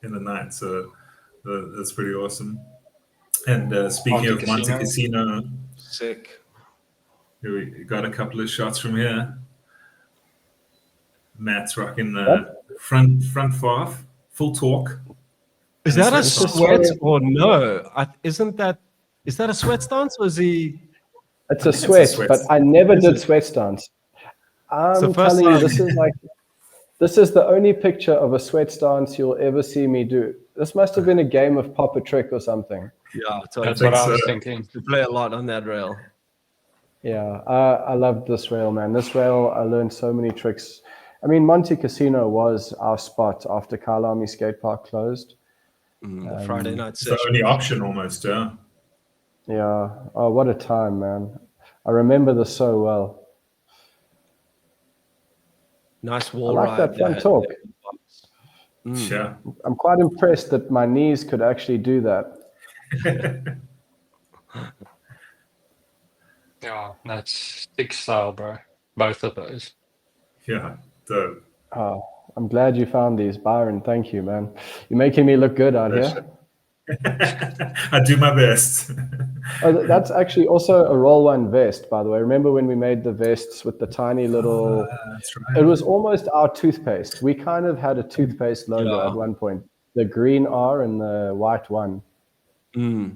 in the night. So that's pretty awesome. And speaking of Monte Cassino, sick. We got a couple of shots from here. Matt's rocking the front faff, full torque. Is that a sweat or no? Is that a sweat stance or is he? It's a sweat, but I never did sweat stance. I'm telling you, this is like This is the only picture of a sweat stance you'll ever see me do. This must have been a game of Pop a Trick or something. Yeah, that's what I was thinking. To play a lot on that rail. Yeah, I loved this rail, man. This rail, I learned so many tricks. I mean, Monte Casino was our spot after Kyalami skatepark closed. The Friday night It's session. the only option almost, yeah. Yeah. Oh, what a time, man. I remember this so well. Nice wall I like ride. that front talk. Sure. I'm quite impressed that my knees could actually do that. Yeah, that's stick style, bro. Both of those. Yeah. Dope. Oh, I'm glad you found these, Byron. Thank you, man. You're making me look good out here. I do my best. Oh, that's actually also a Roll One vest, by the way. Remember when we made the vests with the tiny little... That's right. It was almost our toothpaste. We kind of had a toothpaste logo at one point. The green R and the white one. I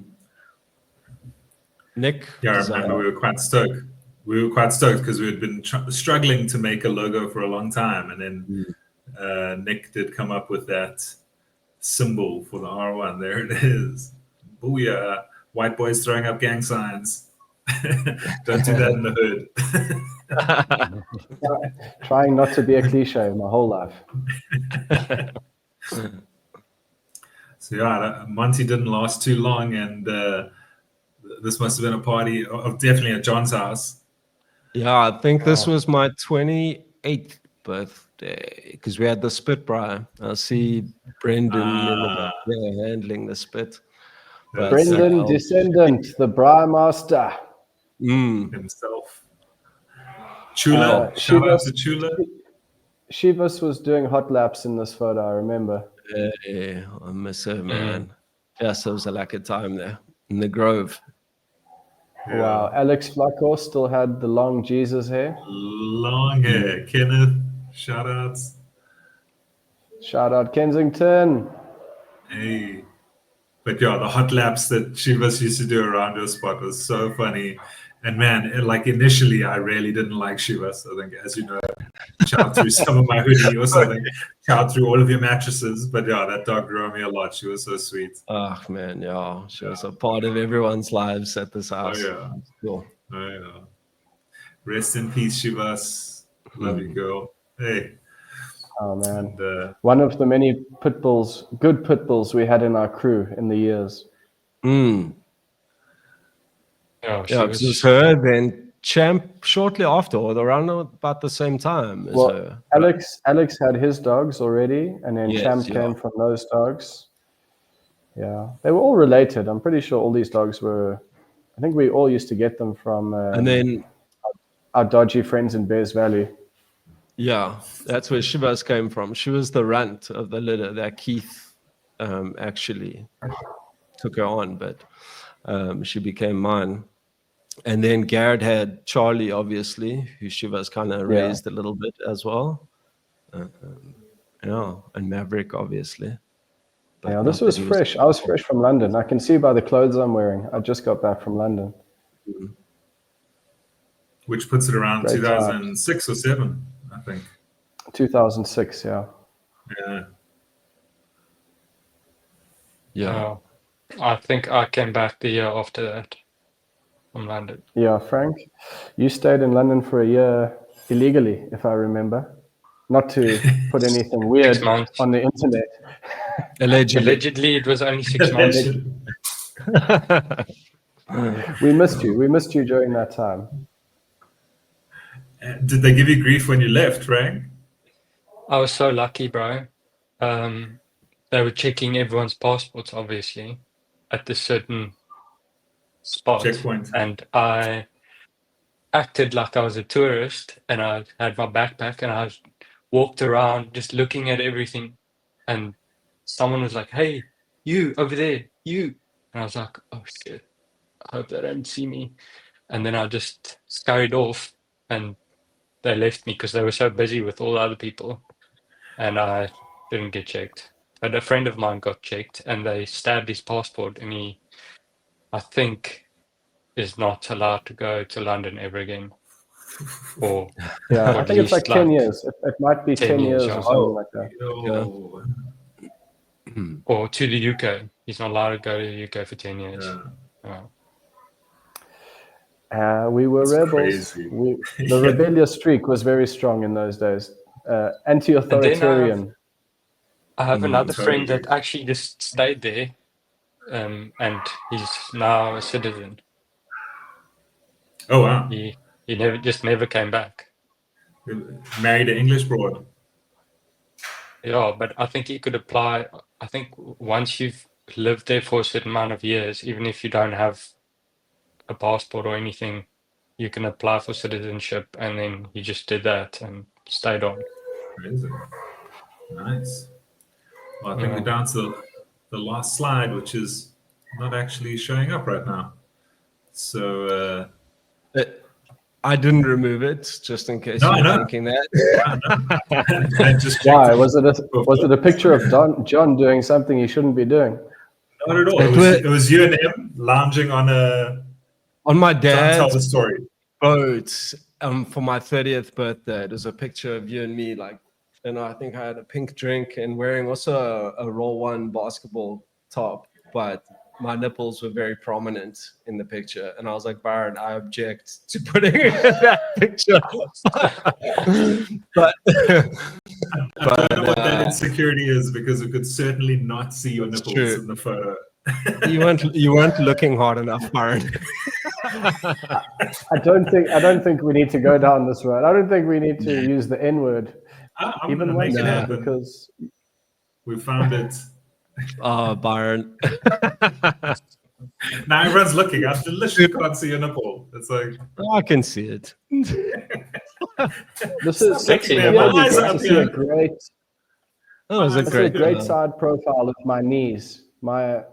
Nick? remember we were quite stoked. We were quite stoked because we had been struggling to make a logo for a long time. And then Nick did come up with that symbol for the R1. There it is. Booyah. White boys throwing up gang signs. Don't do that in the hood. Trying not to be a cliche my whole life. So yeah, Monty didn't last too long, and this must have been a party of definitely at John's house. Yeah, I think this was my 28th birthday because we had the spit braai. I see Brendan in the back there handling the spit. But, Brendan, descendant, the braai master. Himself. Chula, shout out to Chula. Shivas was doing hot laps in this photo, I remember. Yeah, I miss her, man. Yes, it was a lucky time there in the Grove. Yeah. Wow, Alex Flacco still had the long Jesus hair. Long hair. Kenneth, shout outs. Shout out Kensington. Hey. But yeah, the hot laps that Shivas used to do around your spot was so funny. And man, like initially, I really didn't like Shivas. I think, as you know, chowed through some of my hoodie or something, chowed through all of your mattresses. But yeah, that dog grew on me a lot. She was so sweet. Oh, man, yeah. She was a part of everyone's lives at this house. Oh, yeah. Cool. Oh, yeah. Rest in peace, Shivas. Love you, girl. Hey. Oh, man. And, one of the many pit bulls, good pit bulls we had in our crew in the years. Yeah, it was her, then Champ shortly after, or around about the same time as her. Alex had his dogs already, and then Champ came from those dogs. Yeah, they were all related. I'm pretty sure all these dogs were. I think we all used to get them from. And then our dodgy friends in Bears Valley. Yeah, that's where Shivas came from. She was the runt of the litter that Keith actually took her on, but she became mine. And then Garrett had Charlie, obviously, who Shivas kind of raised a little bit as well. And Maverick, obviously. But yeah, this was fresh. I was fresh from London. I can see by the clothes I'm wearing. I just got back from London. which puts it around 2006 or 7, I think. 2006, yeah. Yeah. Yeah. I think I came back the year after that from London. Yeah, Frank, you stayed in London for a year illegally, if I remember. Not to put anything weird on the internet. Allegedly, it was only 6 months. We missed you. We missed you during that time. Did they give you grief when you left, Frank? I was so lucky, bro. They were checking everyone's passports, obviously, at this certain spot. Checkpoint. And I acted like I was a tourist, and I had my backpack, and I walked around just looking at everything. And someone was like, "Hey, you over there, you." And I was like, "Oh shit, I hope they don't see me." And then I just scurried off, and they left me because they were so busy with all the other people, and I didn't get checked. But a friend of mine got checked, and they stabbed his passport, and he, I think, is not allowed to go to London ever again. Or Yeah, or I at think it's like least 10 years. It might be 10 years yeah. or something like that. Yo. Or to the UK. He's not allowed to go to the UK for 10 years. We were It's rebels. crazy. The rebellious streak was very strong in those days. Anti-authoritarian. I have another friend totally. that actually just stayed there, and he's now a citizen. Oh wow! He never came back. Married an English broad. Yeah, but I think he could apply. I think once you've lived there for a certain amount of years, even if you don't have a passport or anything, you can apply for citizenship, and then he just did that and stayed on. Amazing. Nice. Well, I think we're down to the last slide, which is not actually showing up right now. So I didn't remove it just in case you're thinking that. Why was it a picture of John doing something he shouldn't be doing? Not at all. It was you and him lounging on my dad's tell the story. boat for my 30th birthday. There's a picture of you and me, and I think I had a pink drink and wearing also a Roll One basketball top, but my nipples were very prominent in the picture. And I was like, Byron, I object to putting that picture. but I don't know what that insecurity is, because we could certainly not see your nipples in the photo. You weren't looking hard enough, Byron. I don't think we need to go down this road. I don't think we need to use the N word. I'm even make it happen because we found it. Oh, Byron. Now everyone's looking. I literally can't see your nipple. It's like, I can see it. This is sexy. a great. Oh, it was a great side profile of my knees. My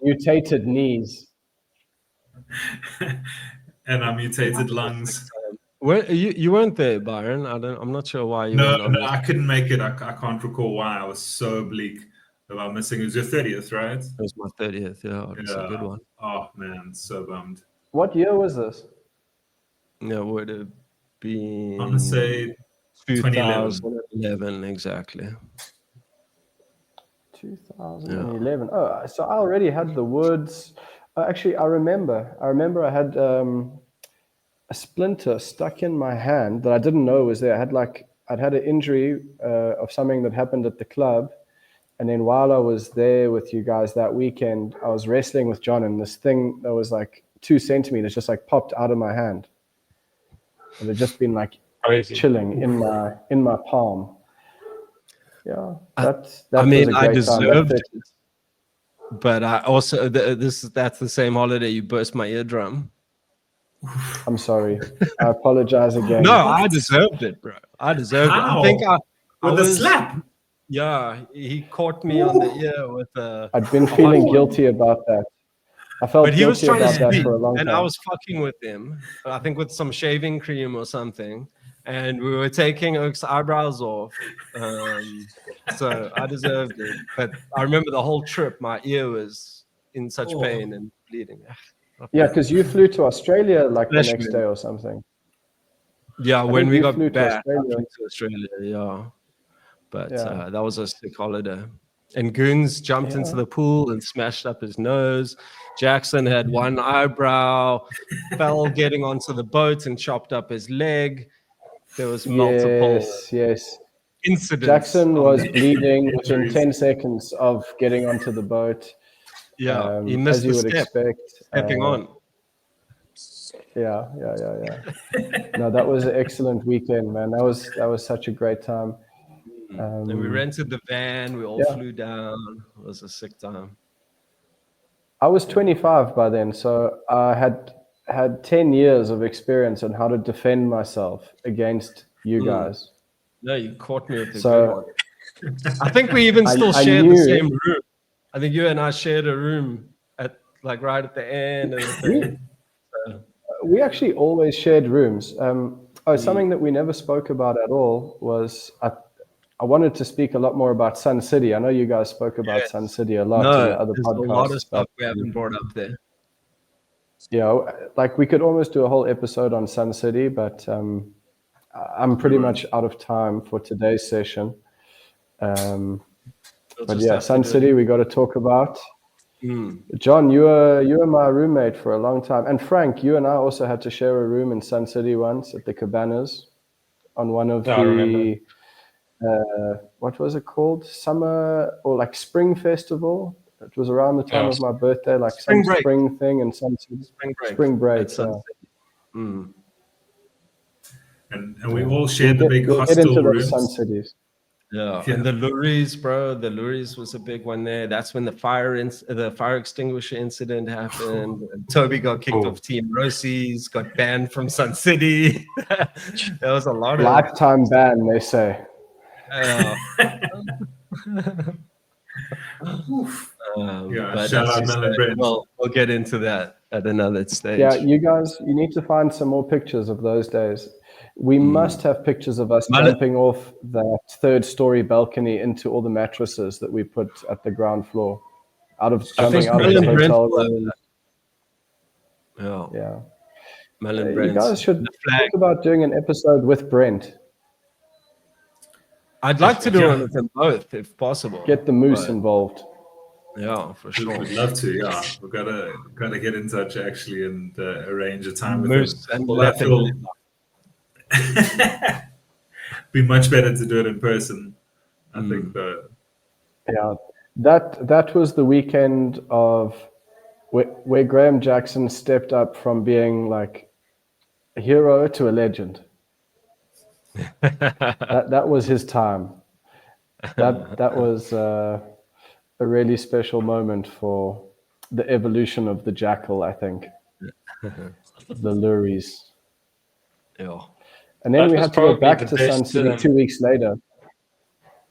mutated knees. And our mutated lungs. Where you weren't there, Byron? I'm not sure why you. No, I couldn't make it. I can't recall why. I was so bleak about missing. It was your 30th, right? It was my 30th. Yeah, it was a good one. Oh man, so bummed. What year was this? Yeah, would have been. I'm gonna say 2011 exactly. 2011. Yeah. Oh, so I already had the words. Actually, I remember I had a splinter stuck in my hand that I didn't know was there. I'd had an injury of something that happened at the club, and then while I was there with you guys that weekend, I was wrestling with John, and this thing that was like 2 centimeters just like popped out of my hand, and it had just been like chilling in my palm. Yeah, that I mean, was a great I deserved it. But I also that's the same holiday you burst my eardrum. I'm sorry. I apologize again. No, I deserved it, bro. I deserved it. I think with a slap. Yeah, he caught me on the ear with a. I'd been feeling guilty about that. I felt guilty about that for a long time. And I was fucking with him, I think with some shaving cream or something. And we were taking Oak's eyebrows off. So I deserved it. But I remember the whole trip, my ear was in such pain and bleeding. Yeah, because you flew to Australia like the next day or something. Yeah, when we got back to Australia, yeah. But that was a sick holiday. And Goons jumped into the pool and smashed up his nose. Jackson had one eyebrow, fell getting onto the boat and chopped up his leg. There was multiple incidents. Jackson was bleeding within 10 seconds of getting onto the boat. Yeah, he missed as you would expect. Stepping on. Yeah. No, that was an excellent weekend, man. That was such a great time. And we rented the van. We all flew down. It was a sick time. I was 25 by then, so I had 10 years of experience on how to defend myself against you guys. No, you caught me with a good one. I think we even still shared the same room. I think you and I shared a room at right at the end. We actually always shared rooms. Something that we never spoke about at all was I wanted to speak a lot more about Sun City. I know you guys spoke about Sun City a lot in the other podcasts. A lot of stuff we haven't brought up there. Yeah, like we could almost do a whole episode on Sun City, but I'm pretty much out of time for today's session. But yeah, Sun City we got to talk about. John, you were my roommate for a long time, and Frank, you and I also had to share a room in Sun City once at the Cabanas on one of the what was it called, summer or like spring festival. It was around the time of my birthday, like some spring thing in Sun City. Spring break. And we all shared the big hostel get into rooms. Those Sun Cities. Yeah, and the Luries, bro. The Luries was a big one there. That's when the fire extinguisher incident happened. Toby got kicked off Team Roces, got banned from Sun City. There was a lot of lifetime ban, they say. But shout out Melon Bread. We'll get into that at another stage. Yeah, you guys, you need to find some more pictures of those days. We must have pictures of us jumping off that third-story balcony into all the mattresses that we put at the ground floor, jumping out of the hotel room. Yeah. You guys should think about doing an episode with Brent. I'd like to do it with them both, if possible. Get the moose involved. Yeah, for sure. We'd love to. Yeah, we've got to get in touch actually and arrange a time with moose them. And be much better to do it in person, I think. Yeah, that was the weekend of where Graham Jackson stepped up from being like a hero to a legend. that was his time. That was a really special moment for the evolution of the Jackal, I think. The Luries. Yeah. And then we had to go back to Sun City 2 weeks later.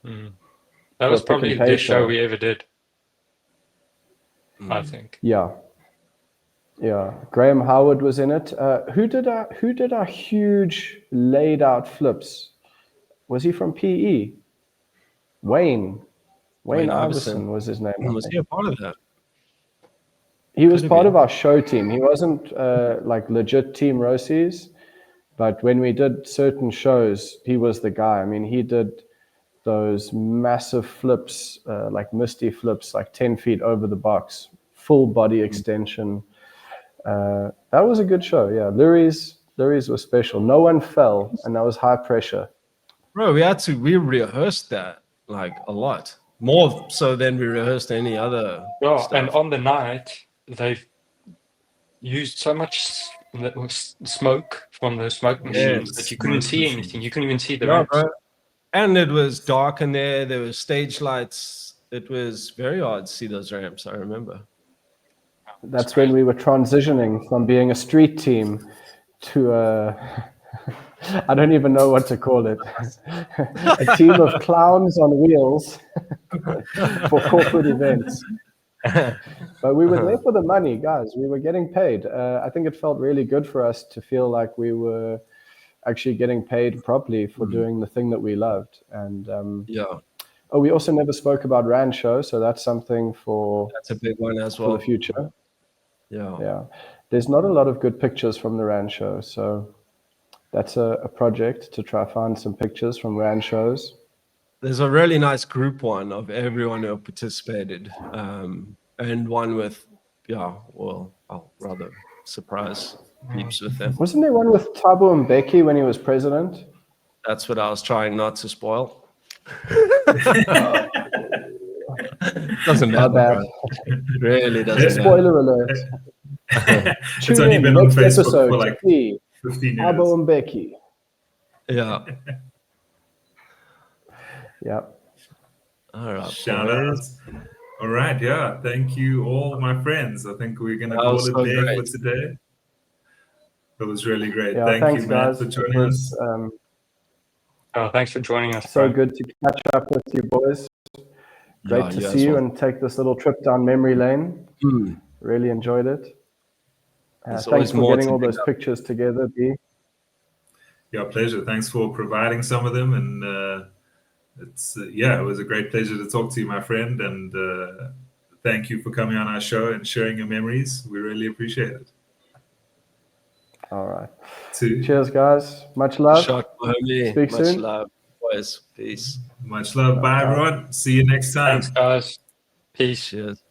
That was probably the best show we ever did. I think. Yeah. Graham Howard was in it. Who did our huge laid out flips? Was he from PE? Wayne Iverson was his name. Was he a part of that? He was part of our show team. He wasn't like legit Team Roces, but when we did certain shows, he was the guy. I mean, he did those massive flips, like misty flips, like 10 feet over the box, full body extension. That was a good show. Yeah, Luries was special. No one fell, and that was high pressure. Bro, we rehearsed that like a lot. More so than we rehearsed any other stuff. And on the night, they used so much smoke from the smoke machines that you couldn't see anything. You couldn't even see the ramps. And it was dark in there. There were stage lights. It was very hard to see those ramps, I remember. That's when we were transitioning from being a street team to I don't even know what to call it. A team of clowns on wheels for corporate events. But we were there for the money, guys. We were getting paid. I think it felt really good for us to feel like we were actually getting paid properly for doing the thing that we loved. And we also never spoke about Rand Show, so that's something that's a big one as well for the future. Yeah. There's not a lot of good pictures from the Rand Show, so that's a project to try find some pictures from Rand shows. There's a really nice group one of everyone who participated, and one with, I'll rather surprise peeps with them. Wasn't there one with Thabo Mbeki when he was president? That's what I was trying not to spoil. Doesn't matter. Really doesn't Spoiler alert. It's only been on Facebook for like 15 years. Thabo Mbeki. Yeah. Yep. All right. Shout out. All right. Yeah. Thank you, all my friends. I think we're going to call it there for today. That was really great. Yeah, Thanks, you, Matt, guys, for joining us. Thanks for joining us. So good to catch up with you, boys. Great to see you and take this little trip down memory lane. Really enjoyed it. Thanks for getting all those pictures together, B. Yeah, pleasure. Thanks for providing some of them. And it was a great pleasure to talk to you, my friend. And thank you for coming on our show and sharing your memories. We really appreciate it. All right. 2. Cheers, guys. Much love. Shot, homie. Speak Much soon. love, boys. Peace. Much love. Bye, everyone. See you next time. Thanks, guys. Peace. Cheers.